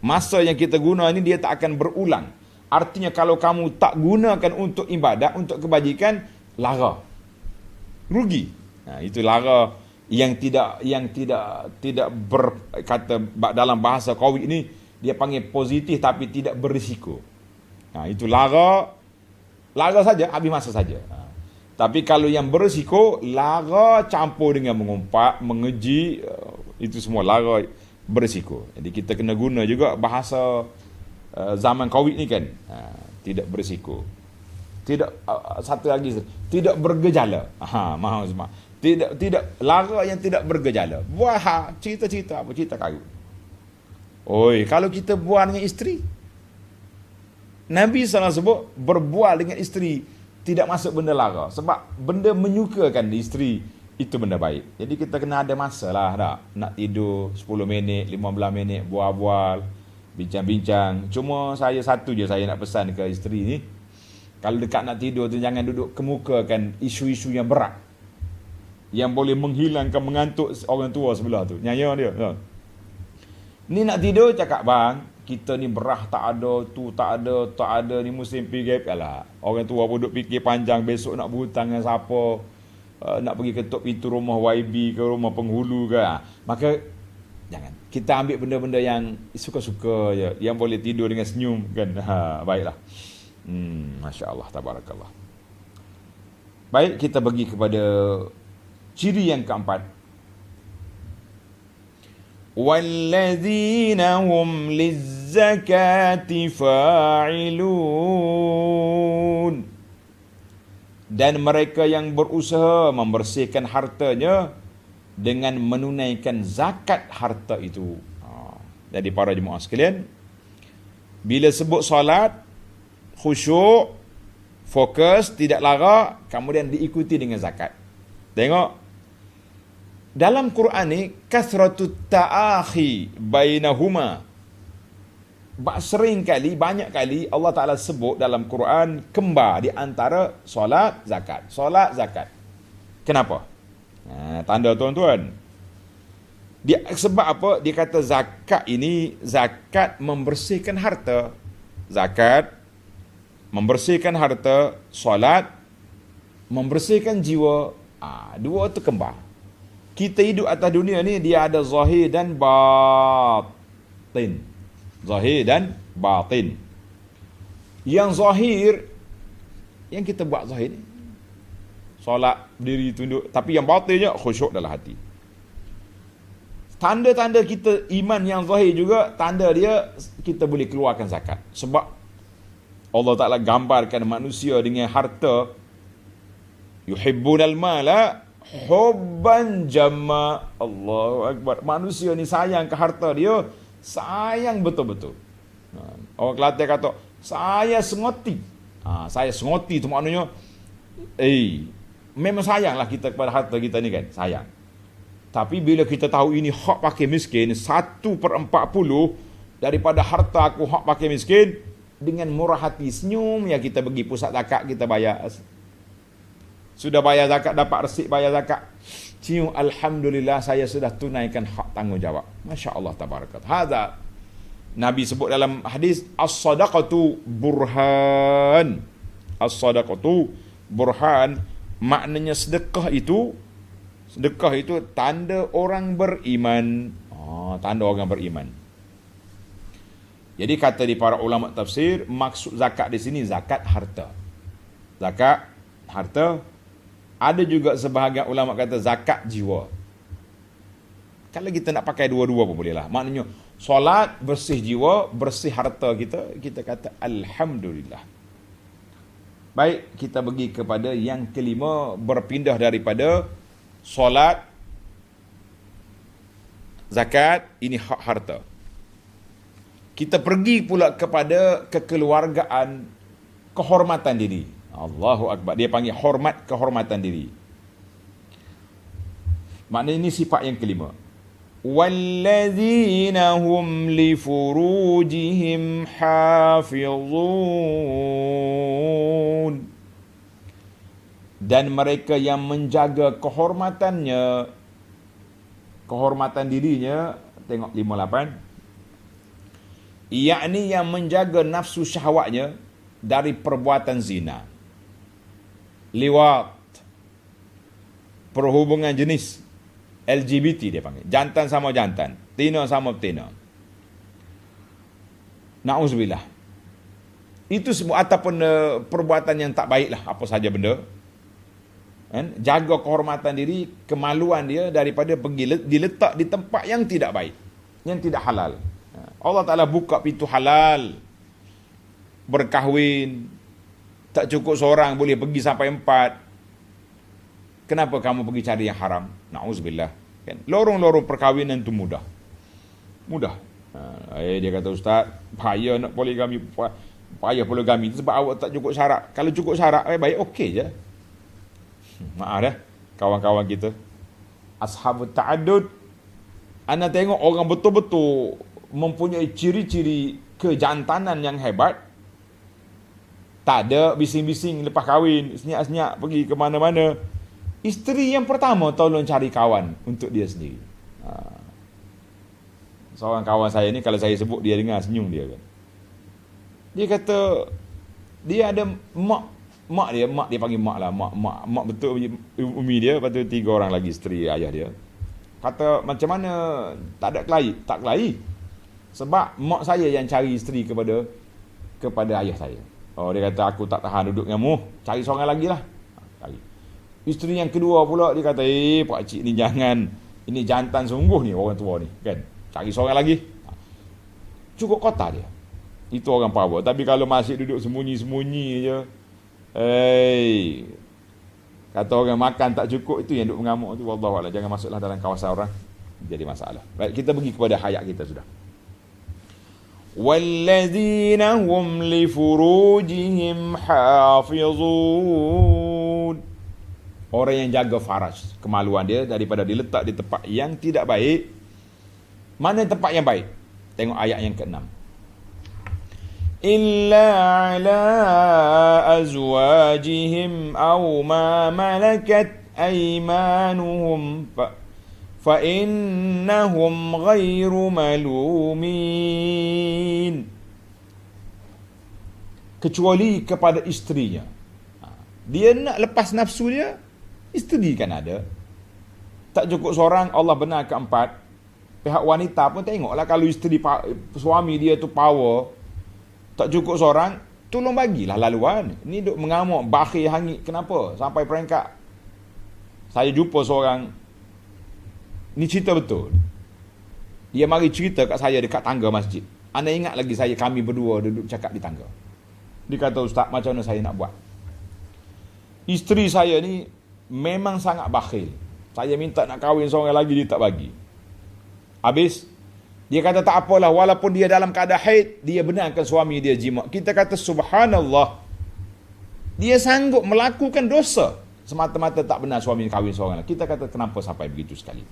Masa yang kita guna ini dia tak akan berulang. Artinya kalau kamu tak gunakan untuk ibadat, untuk kebajikan, lara. Rugi. Itu lara yang tidak kata dalam bahasa Qawi ini dia panggil positif tapi tidak berisiko. Itu lara saja, habis masa saja. Tapi kalau yang berisiko, lara campur dengan mengumpat, mengeji, itu semua lara berisiko. Jadi kita kena guna juga bahasa zaman Covid ni, kan. Tidak berisiko. Satu lagi, tidak bergejala. Maaf semua. Tidak lara yang tidak bergejala. Buah cerita-cerita apa, cerita kayu. Kalau kita buat dengan isteri, Nabi SAW sebut berbual dengan isteri tidak masuk benda lara. Sebab benda menyukakan isteri itu benda baik. Jadi kita kena ada masa lah, tak? Nak tidur 10 minit, 15 minit, bual-bual, bincang-bincang. Cuma saya satu je saya nak pesan ke isteri ni. Kalau dekat nak tidur tu jangan duduk kemukakan isu-isu yang berat, yang boleh menghilangkan, mengantuk orang tua sebelah tu. Nyaya dia. Ni nak tidur cakap, bang, kita ni berah tak ada, tu tak ada, ni musim PKP. Alah, orang tua pun duduk fikir panjang, besok nak berhutang dengan siapa, nak pergi ketuk pintu rumah YB ke, rumah penghulu ke. Maka jangan. Kita ambil benda-benda yang suka-suka je, yang boleh tidur dengan senyum, kan. Baiklah. Masya Allah, tabarakallah. Baik, kita pergi kepada ciri yang keempat. Walladzina hum lizzakati fa'ilun, dan mereka yang berusaha membersihkan hartanya dengan menunaikan zakat harta itu. Jadi para jemaah sekalian, bila sebut solat, khusyuk, fokus, tidak lara, kemudian diikuti dengan zakat. Tengok dalam Quran ni, kasratut ta'akhi bainahuma. Banyak kali Allah Ta'ala sebut dalam Quran kembar di antara solat, zakat. Solat, zakat. Kenapa? Tanda tuan-tuan. Sebab apa? Dia kata zakat ini, zakat membersihkan harta. Zakat membersihkan harta, solat membersihkan jiwa. Dua tu kembar. Kita hidup atas dunia ni, dia ada zahir dan batin. Zahir dan batin. Yang zahir, yang kita buat zahir ni, solat, berdiri, tunduk. Tapi yang batinnya khusyuk dalam hati. Tanda-tanda kita iman yang zahir juga, tanda dia kita boleh keluarkan zakat. Sebab Allah Ta'ala gambarkan manusia dengan harta, yuhibbunal mala hubban jamma. Allahu Akbar. Manusia ni sayang ke harta dia, sayang betul-betul. Orang Kelantan kata, saya sengoti. Saya sengoti tu maknanya, memang sayanglah kita kepada harta kita ni kan, sayang. Tapi bila kita tahu ini hak pakai miskin, 1/40 daripada harta aku hak pakai miskin, dengan murah hati senyum ya kita pergi pusat zakat, kita bayar. Sudah bayar zakat, dapat resip bayar zakat, senyum, alhamdulillah saya sudah tunaikan hak tanggungjawab. Masya-Allah tabarakat. Hadza Nabi sebut dalam hadis, as-sadaqatu burhan. As-sadaqatu burhan, maknanya sedekah itu tanda orang beriman. Tanda orang beriman. Jadi kata di para ulama tafsir, maksud zakat di sini zakat harta. Zakat harta. Ada juga sebahagian ulama kata zakat jiwa. Kalau kita nak pakai dua-dua pun boleh lah. Maknanya solat bersih jiwa, bersih harta kita kata alhamdulillah. Baik, kita pergi kepada yang kelima, berpindah daripada solat, zakat, ini hak harta. Kita pergi pula kepada kekeluargaan, kehormatan diri. Allahu Akbar. Dia panggil hormat, kehormatan diri. Maknanya ini sifat yang kelima. Walladzina hum li furujihim hafizun. Dan mereka yang menjaga kehormatannya, kehormatan dirinya, tengok 58, yakni yang menjaga nafsu syahwatnya dari perbuatan zina, liwat, perhubungan jenis, LGBT dia panggil, jantan sama jantan, tina sama tina. Na'udzubillah. Itu semua ataupun perbuatan yang tak baik lah, apa saja benda. Jaga kehormatan diri, kemaluan dia daripada pergi diletak di tempat yang tidak baik, yang tidak halal. Allah Ta'ala buka pintu halal, berkahwin, tak cukup seorang, boleh pergi sampai 4. Kenapa kamu pergi cari yang haram? Na'udzubillah. Lorong-lorong perkahwinan itu mudah. Dia kata, Ustaz, payah nak poligami, payah poligami sebab awak tak cukup syarat. Kalau cukup syarat, baik okey je. Maaf dah kawan-kawan kita ashabut ta'addud. Anda tengok orang betul-betul mempunyai ciri-ciri kejantanan yang hebat, tak ada bising-bising lepas kahwin, senyap-senyap pergi ke mana-mana. Isteri yang pertama tolong cari kawan untuk dia sendiri. Seorang kawan saya ni, kalau saya sebut dia dengar senyum dia kan. Dia kata dia ada mak dia panggil mak lah, mak betul umi dia, lepas tu 3 orang lagi isteri ayah dia. Kata macam mana tak kelahi. Sebab mak saya yang cari isteri kepada ayah saya. Dia kata aku tak tahan duduk dengan mu, cari seorang lagi lah. Cari. Isteri yang kedua pula dia kata, pak cik ni jangan, ini jantan sungguh ni orang tua ni kan. Cari seorang lagi. Cukup kota dia. Itu orang power. Tapi kalau masih duduk sembunyi-sembunyi je, kata orang makan tak cukup, itu yang duk mengamuk tu, wallahualam, jangan masuklah dalam kawasan orang, jadi masalah. Baik, kita pergi kepada hayat kita sudah. Walladzina hum li furujihim hafizun. Orang yang jaga faraj, kemaluan dia daripada diletak di tempat yang tidak baik. Mana tempat yang baik? Tengok ayat yang ke-6. Illa ala azwajihim aw ma malakat aymanuhum fa innahum ghairu malumin. Kecuali kepada isterinya. Dia nak lepas nafsu dia, isteri kan ada. Tak cukup seorang, Allah benarkan 4. Pihak wanita pun tengoklah, kalau isteri suami dia tu power, tak cukup seorang, tolong bagilah laluan. Ni duk mengamuk, bakhil hangit. Kenapa? Sampai peringkat saya jumpa seorang, ni cerita betul. Dia mari cerita kat saya dekat tangga masjid. Anda ingat lagi kami berdua duduk cakap di tangga. Dia kata, Ustaz, macam mana saya nak buat? Isteri saya ni memang sangat bakhil. Saya minta nak kahwin seorang lagi, dia tak bagi. Habis, dia kata tak apalah, walaupun dia dalam keadaan haid, dia benarkan suami dia jima. Kita kata subhanallah, dia sanggup melakukan dosa semata-mata tak benar suami kahwin seorang lagi. Kita kata kenapa sampai begitu sekali?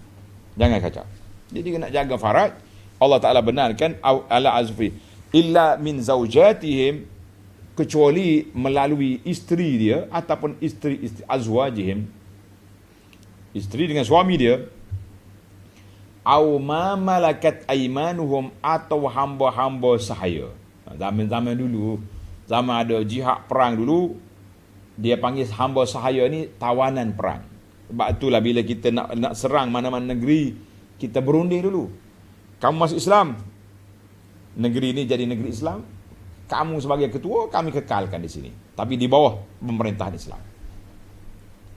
Jangan kacau. Jadi kena jaga faraj. Allah Ta'ala benarkan ala azfi illa min zaujatihim, kecuali melalui isteri dia ataupun isteri azwajihim, isteri dengan suami dia, au ma malakat aimanuhum, atau hamba-hamba sahaya. Zaman-zaman dulu, zaman ada jihad perang dulu, dia panggil hamba sahaya ni tawanan perang. Sebab itulah bila kita nak serang mana-mana negeri, kita berunding dulu. Kamu masuk Islam, negeri ini jadi negeri Islam, kamu sebagai ketua, kami kekalkan di sini, tapi di bawah pemerintahan Islam.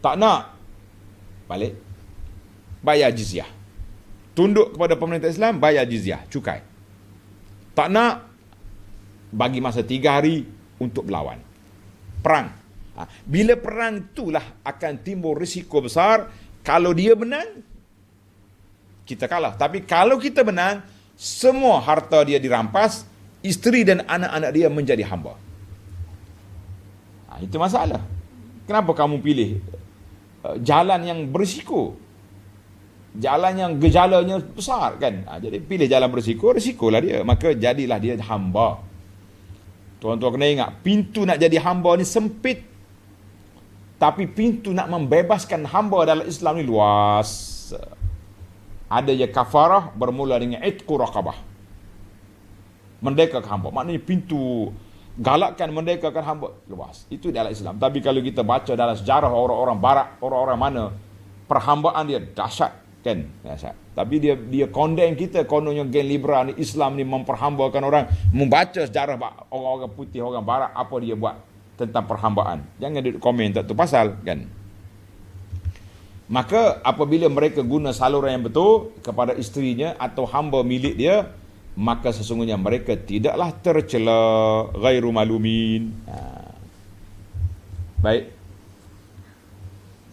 Tak nak, balik, bayar jizyah. Tunduk kepada pemerintah Islam, bayar jizyah, cukai. Tak nak, bagi masa 3 hari untuk berlawan. Perang. Bila perang itulah akan timbul risiko besar. Kalau dia menang, kita kalah. Tapi kalau kita menang, semua harta dia dirampas, isteri dan anak-anak dia menjadi hamba. Itu masalah. Kenapa kamu pilih jalan yang berisiko? Jalan yang gejalanya besar kan? Jadi pilih jalan berisiko, risikolah dia. Maka jadilah dia hamba. Tuan-tuan kena ingat, pintu nak jadi hamba ni sempit. Tapi pintu nak membebaskan hamba dalam Islam ni luas. Ada je kafarah bermula dengan itqu raqabah. Merdekakan hamba. Maknanya pintu galakkan merdekakan hamba luas. Itu dalam Islam. Tapi kalau kita baca dalam sejarah orang-orang barat, orang-orang mana perhambaan dia dahsyat kan? Dahsyat. Tapi dia condemn kita, kononnya geng liberal ni, Islam ni memperhambakan orang. Membaca sejarah orang-orang putih, orang barat, apa dia buat tentang perhambaan. Jangan duduk komen tak tu pasal kan. Maka apabila mereka guna saluran yang betul kepada isterinya atau hamba milik dia, maka sesungguhnya mereka tidaklah tercela, ghairu malumin. Baik.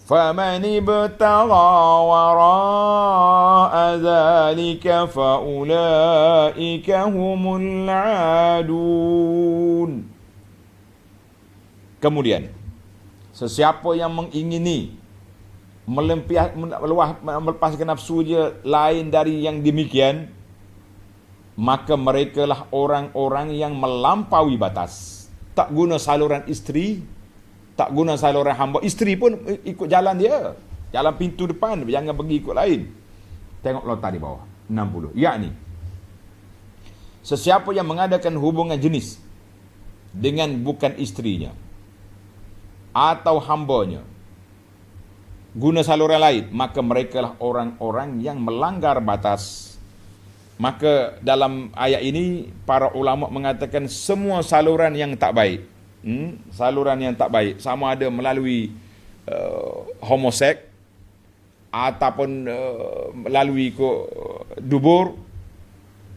فَمَنِ ابْتَغَى وَرَاءَ ذَلِكَ فَأُولَئِكَ هُمُ الْعَادُونَ. Kemudian, sesiapa yang mengingini melepaskan nafsu dia lain dari yang demikian, maka merekalah orang-orang yang melampaui batas. Tak guna saluran isteri, tak guna saluran hamba. Isteri pun ikut jalan dia, jalan pintu depan, jangan pergi ikut lain. Tengok nota di bawah 60. Yakni, sesiapa yang mengadakan hubungan jenis dengan bukan isterinya atau hambanya, guna saluran lain, maka merekalah orang-orang yang melanggar batas. Maka dalam ayat ini para ulama mengatakan semua saluran yang tak baik, saluran yang tak baik, sama ada melalui homoseks ataupun melalui dubur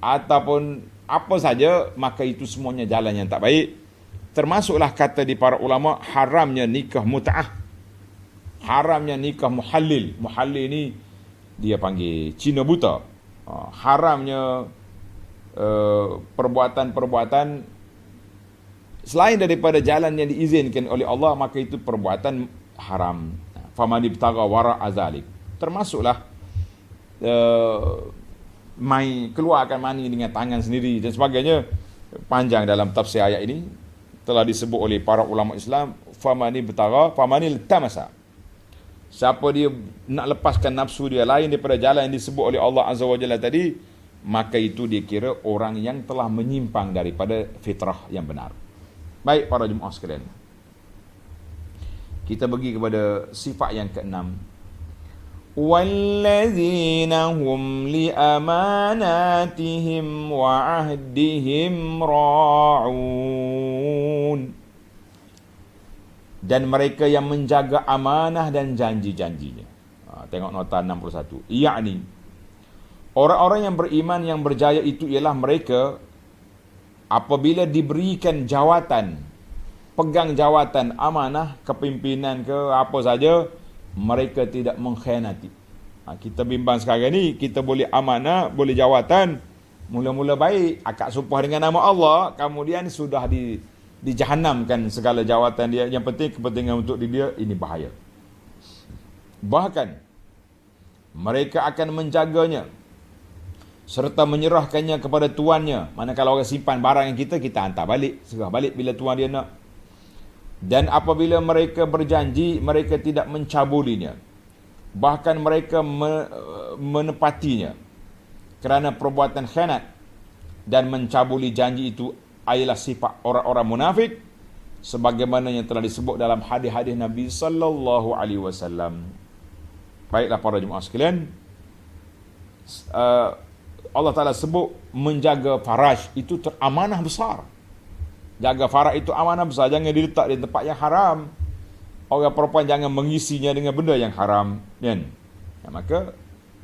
ataupun apa saja, maka itu semuanya jalan yang tak baik. Termasuklah kata di para ulama, haramnya nikah mut'ah, haramnya nikah muhallil. Muhallil ni dia panggil Cina buta. Haramnya perbuatan-perbuatan selain daripada jalan yang diizinkan oleh Allah, maka itu perbuatan haram. Faman ibtagha wara'a zalik, termasuklah keluarkan mani dengan tangan sendiri dan sebagainya. Panjang dalam tafsir ayat ini telah disebut oleh para ulama Islam, faman ibtagha faman iltamasa, siapa dia nak lepaskan nafsu dia lain daripada jalan yang disebut oleh Allah Azza wa Jalla tadi, maka itu dia kira orang yang telah menyimpang daripada fitrah yang benar. Baik para jemaah sekalian, kita pergi kepada sifat yang keenam. Wallazina hum li amanatihim wa ahdihim ra'un. Dan mereka yang menjaga amanah dan janji-janjinya. Tengok nota 61. Yakni Orang-orang yang beriman yang berjaya itu ialah mereka apabila diberikan jawatan, pegang jawatan amanah, kepimpinan ke apa saja, mereka tidak mengkhianati. Kita bimbang sekarang ni, kita boleh amanah, boleh jawatan, mula-mula baik, akad sumpah dengan nama Allah, kemudian sudah dijahanamkan segala jawatan dia. Yang penting kepentingan untuk dia, ini bahaya. Bahkan mereka akan menjaganya serta menyerahkannya kepada tuannya. Manakala orang simpan barang yang kita hantar balik, serah balik bila tuan dia nak. Dan apabila mereka berjanji, mereka tidak mencabulinya, bahkan mereka menepatinya. Kerana perbuatan khianat dan mencabuli janji itu adalah sifat orang-orang munafik, sebagaimana yang telah disebut dalam hadis-hadis Nabi sallallahu alaihi wasallam. Baiklah para jemaah sekalian, Allah Ta'ala sebut menjaga faraj itu amanah besar. Jaga faraj itu amanah besar. Jangan diletak di tempat yang haram. Orang perempuan jangan mengisinya dengan benda yang haram, kan? Maka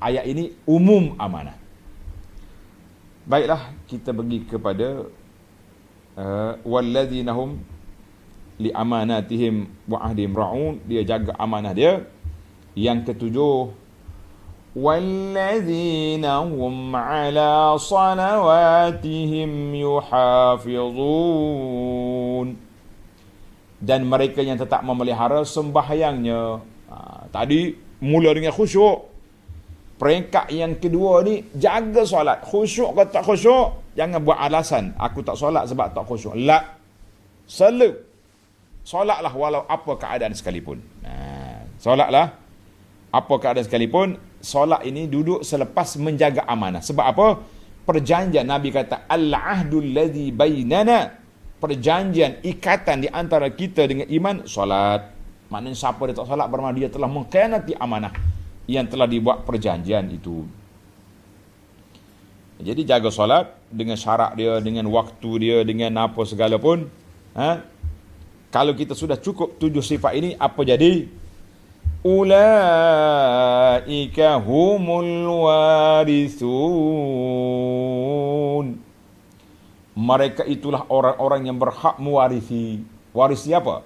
ayat ini umum amanah. Baiklah, kita pergi kepada walladzina hum li amanatihim wa ahdihim ra'un. Dia jaga amanah dia. Yang ketujuh, walladzina hum ala salawatihim yuhafizun. Dan mereka yang tetap memelihara sembahyangnya. Tadi mula dengan khusyuk. Peringkat yang kedua ni, jaga solat. Khusyuk ke tak khusyuk, jangan buat alasan aku tak solat sebab tak khusyuk. La, selalu solatlah walau apa keadaan sekalipun. Solatlah apa keadaan sekalipun. Solat ini duduk selepas menjaga amanah. Sebab apa? Perjanjian, Nabi kata al-ahdul ladzi bainana, perjanjian, ikatan di antara kita dengan iman, solat. Maknanya siapa dia tak solat, bermakna dia telah mengkhianati amanah yang telah dibuat perjanjian itu. Jadi jaga solat dengan syarat dia, dengan waktu dia, dengan apa segala pun. Kalau kita sudah cukup 7 sifat ini, apa jadi? Ulaika humul warithun. Mereka itulah orang-orang yang berhak mewarisi. Warisi apa?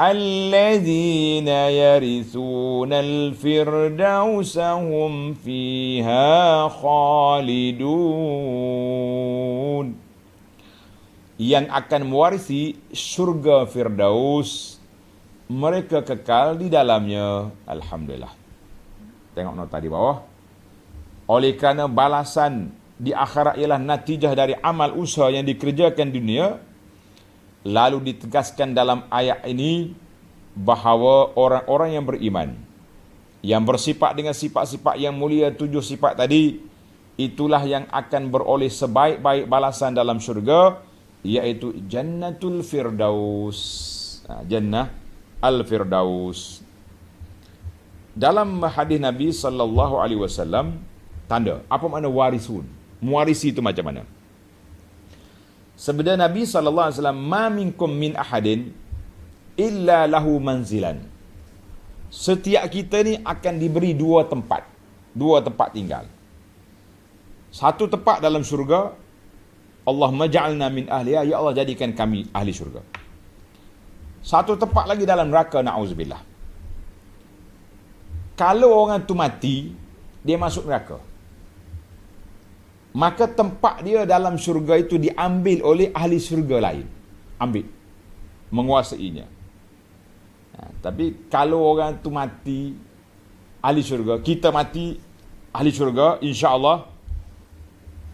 Alladzina yaritsunal firdausa hum fiha khalidun. Yang akan mewarisi surga Firdaus, mereka kekal di dalamnya. Alhamdulillah. Tengok nota di bawah. Oleh kerana balasan di akhirat ialah natijah dari amal usaha yang dikerjakan di dunia, lalu ditegaskan dalam ayat ini bahawa orang-orang yang beriman, yang bersifat dengan sifat-sifat yang mulia, 7 sifat tadi, itulah yang akan beroleh sebaik-baik balasan dalam syurga, iaitu Jannatul Firdaus. Jannah Al-Firdaus. Dalam hadis Nabi sallallahu alaihi wasallam, tanda apa makna warisun? Mewarisi itu macam mana? Sabda Nabi sallallahu alaihi wasallam, "Ma minkum min ahadin illa lahu manzilan." Setiap kita ni akan diberi 2 tempat. 2 tempat tinggal. Satu tempat dalam syurga, Allahumma ja'alna min ahliha, ya Allah jadikan kami ahli syurga. Satu tempat lagi dalam neraka, na'udzubillah. Kalau orang tu mati, dia masuk neraka, maka tempat dia dalam syurga itu diambil oleh ahli syurga lain. Ambil, menguasainya. Tapi kalau orang tu mati, ahli syurga, kita mati, ahli syurga, insya-Allah,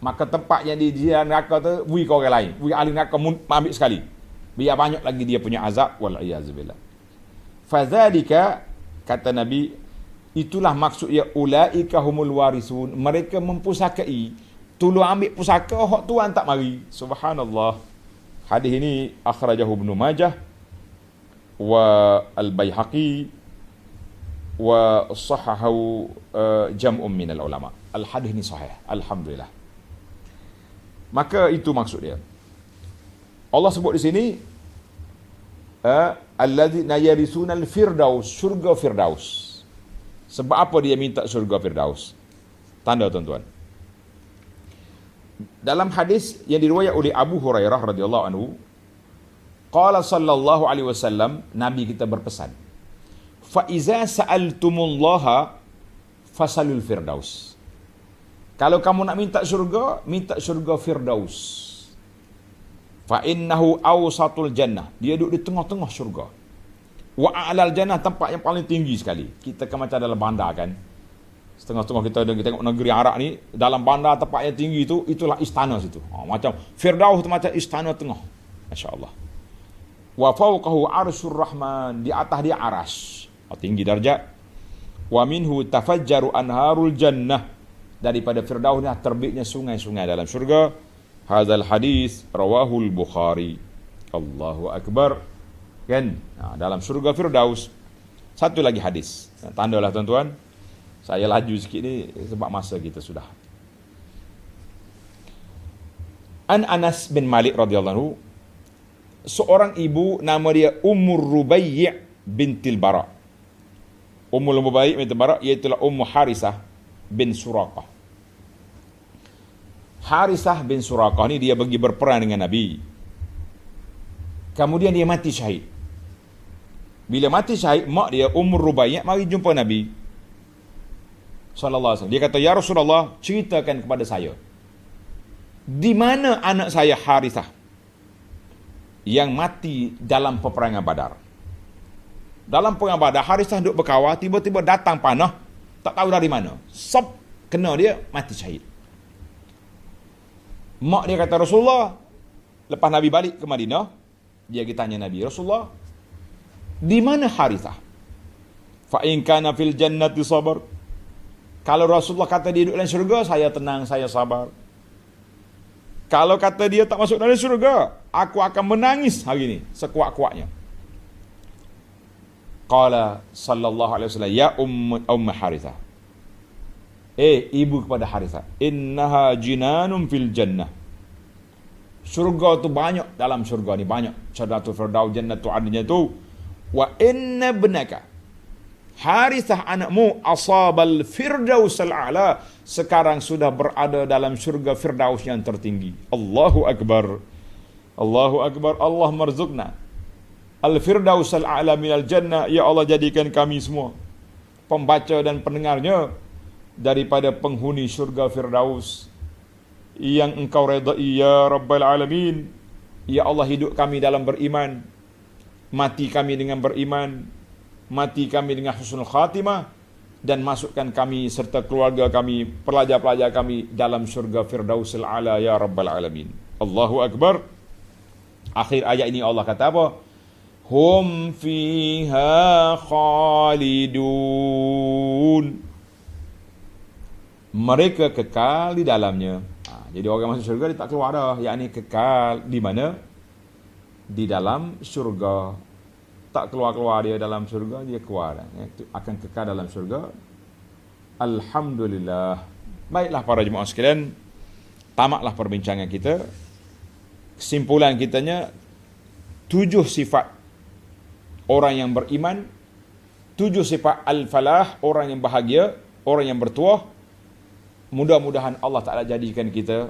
maka tempat yang di neraka tu beri ke orang lain. Beri ahli neraka ambil sekali. Biar banyak lagi dia punya azab. Wal'iyazubillah. Fadzalika, kata Nabi, itulah maksudnya ulaika humul warisun. Mereka mempusakai. Tolong ambil pusaka, hak tuan tak mari. Subhanallah. Hadis ini akhrajahu Ibnu Majah wa Al-Baihaqi wa sahahahu jam'un minal ulama. Al-hadis ini sahih. Alhamdulillah. Maka itu maksud dia. Allah sebut di sini alladzina yarisunal firdaus, surga Firdaus. Sebab apa dia minta surga Firdaus? Tanda tuan-tuan. Dalam hadis yang diriwayat oleh Abu Hurairah radhiyallahu anhu, qala sallallahu alaihi wasallam, Nabi kita berpesan, fa iza sa'altumullaha fasalul firdaus. Kalau kamu nak minta syurga firdaus. Fa innahu awsatul jannah. Dia duduk di tengah-tengah syurga. Wa a'lal jannah, tempat yang paling tinggi sekali. Kita kan macam dalam bandar kan. Setengah-tengah kita tengok negeri Arab ni, dalam bandar tempat yang tinggi tu, itulah istana situ. Macam firdaus tu macam istana tengah. Masya-Allah. Wa fawqahu arsyur rahman, di atas dia aras. Tinggi darjat. Wa minhu tafajjaru anharul jannah, daripada firdaus ni terbitnya sungai-sungai dalam syurga. Hadzal hadis rawahul Bukhari. Allahu akbar. Kan? Dalam syurga firdaus. Satu lagi hadis. Tandalah tuan-tuan. Saya laju sikit ni sebab masa kita sudah. An Anas bin Malik radhiyallahu anhu, seorang ibu nama dia Ummur Rubai' bintil Bara'. Ummul Rubai' bintil Bara' iaitu Ummu Harisah bin Suraqah. Harisah bin Suraqah ni dia pergi berperang dengan Nabi. Kemudian dia mati syahid. Bila mati syahid, mak dia Ummur Rubai' mari jumpa Nabi sallallahu alaihi wasallam. Dia kata, "Ya Rasulullah, ceritakan kepada saya, di mana anak saya Harisah yang mati dalam peperangan Badar?" Dalam perang Badar, Harisah duduk berkawal, tiba-tiba datang panah, tak tahu dari mana. Sop, kena dia, mati syahid. Mak dia kata, "Rasulullah," lepas Nabi balik ke Madinah, dia pergi tanya Nabi, "Rasulullah, di mana Harisah? Fa in kana fil jannati sabar." Kalau Rasulullah kata dia duduk dalam syurga, saya tenang, saya sabar. Kalau kata dia tak masuk dalam syurga, aku akan menangis hari ini sekuat-kuatnya. Qala sallallahu alaihi wasallam, "Ya Harisah." Ibu kepada Harisah, "Innaha jinanun fil jannah." Syurga tu banyak, dalam syurga ni banyak. Jannatul Firdaus, Jannatul Adn tu. Wa inna ibnaka Harisah, anakmu, asabal firdaus al-a'la, sekarang sudah berada dalam syurga firdaus yang tertinggi. Allahu akbar. Allahu akbar. Allah marzukna al-firdaus al-a'la minal jannah. Ya Allah, jadikan kami semua pembaca dan pendengarnya daripada penghuni syurga firdaus yang engkau redai ya rabbal alamin. Ya Allah, hidup kami dalam beriman, mati kami dengan beriman, mati kami dengan husnul khatimah, dan masukkan kami serta keluarga kami, pelajar-pelajar kami dalam syurga Firdausil A'la ya Rabbal Alamin. Allahu Akbar. Akhir ayat ini Allah kata apa? Hum fiha khalidun. Mereka kekal di dalamnya. Jadi orang masuk syurga dia tak keluar dah. Yang ini kekal di mana? Di dalam syurga. Tak keluar-keluar dia dalam syurga, dia keluar. Akan kekal dalam syurga. Alhamdulillah. Baiklah para jemaah sekalian, tamatlah perbincangan kita. Kesimpulan kitanya, 7 sifat orang yang beriman, 7 sifat al-falah, orang yang bahagia, orang yang bertuah. Mudah-mudahan Allah Ta'ala jadikan kita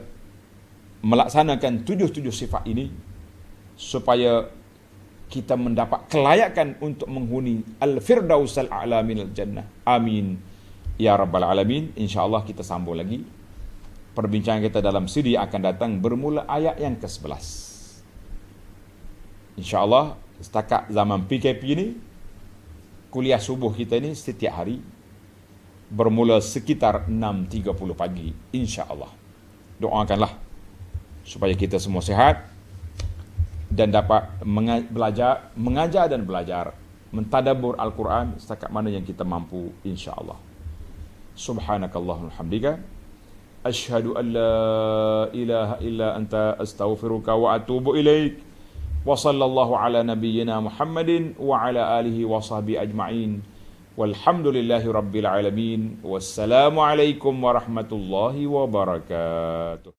melaksanakan 7 sifat ini supaya kita mendapat kelayakan untuk menghuni al-firdaus al-a'la minal jannah. Amin ya rabbal alamin. InsyaAllah kita sambung lagi perbincangan kita dalam siri akan datang, bermula ayat yang ke-11. InsyaAllah setakat zaman PKP ni, kuliah subuh kita ni setiap hari bermula sekitar 6.30 pagi. InsyaAllah doakanlah supaya kita semua sihat dan dapat mengajar dan belajar, mentadabbur Al-Quran setakat mana yang kita mampu, insya-Allah. Subhanakallahumma hamdika, asyhadu an la ilaha illa anta, astaghfiruka wa atubu ilaik. Wa sallallahu ala nabiyyina Muhammadin wa ala alihi wa sahbihi ajma'in. Walhamdulillahi rabbil alamin. Wassalamu alaikum warahmatullahi wabarakatuh.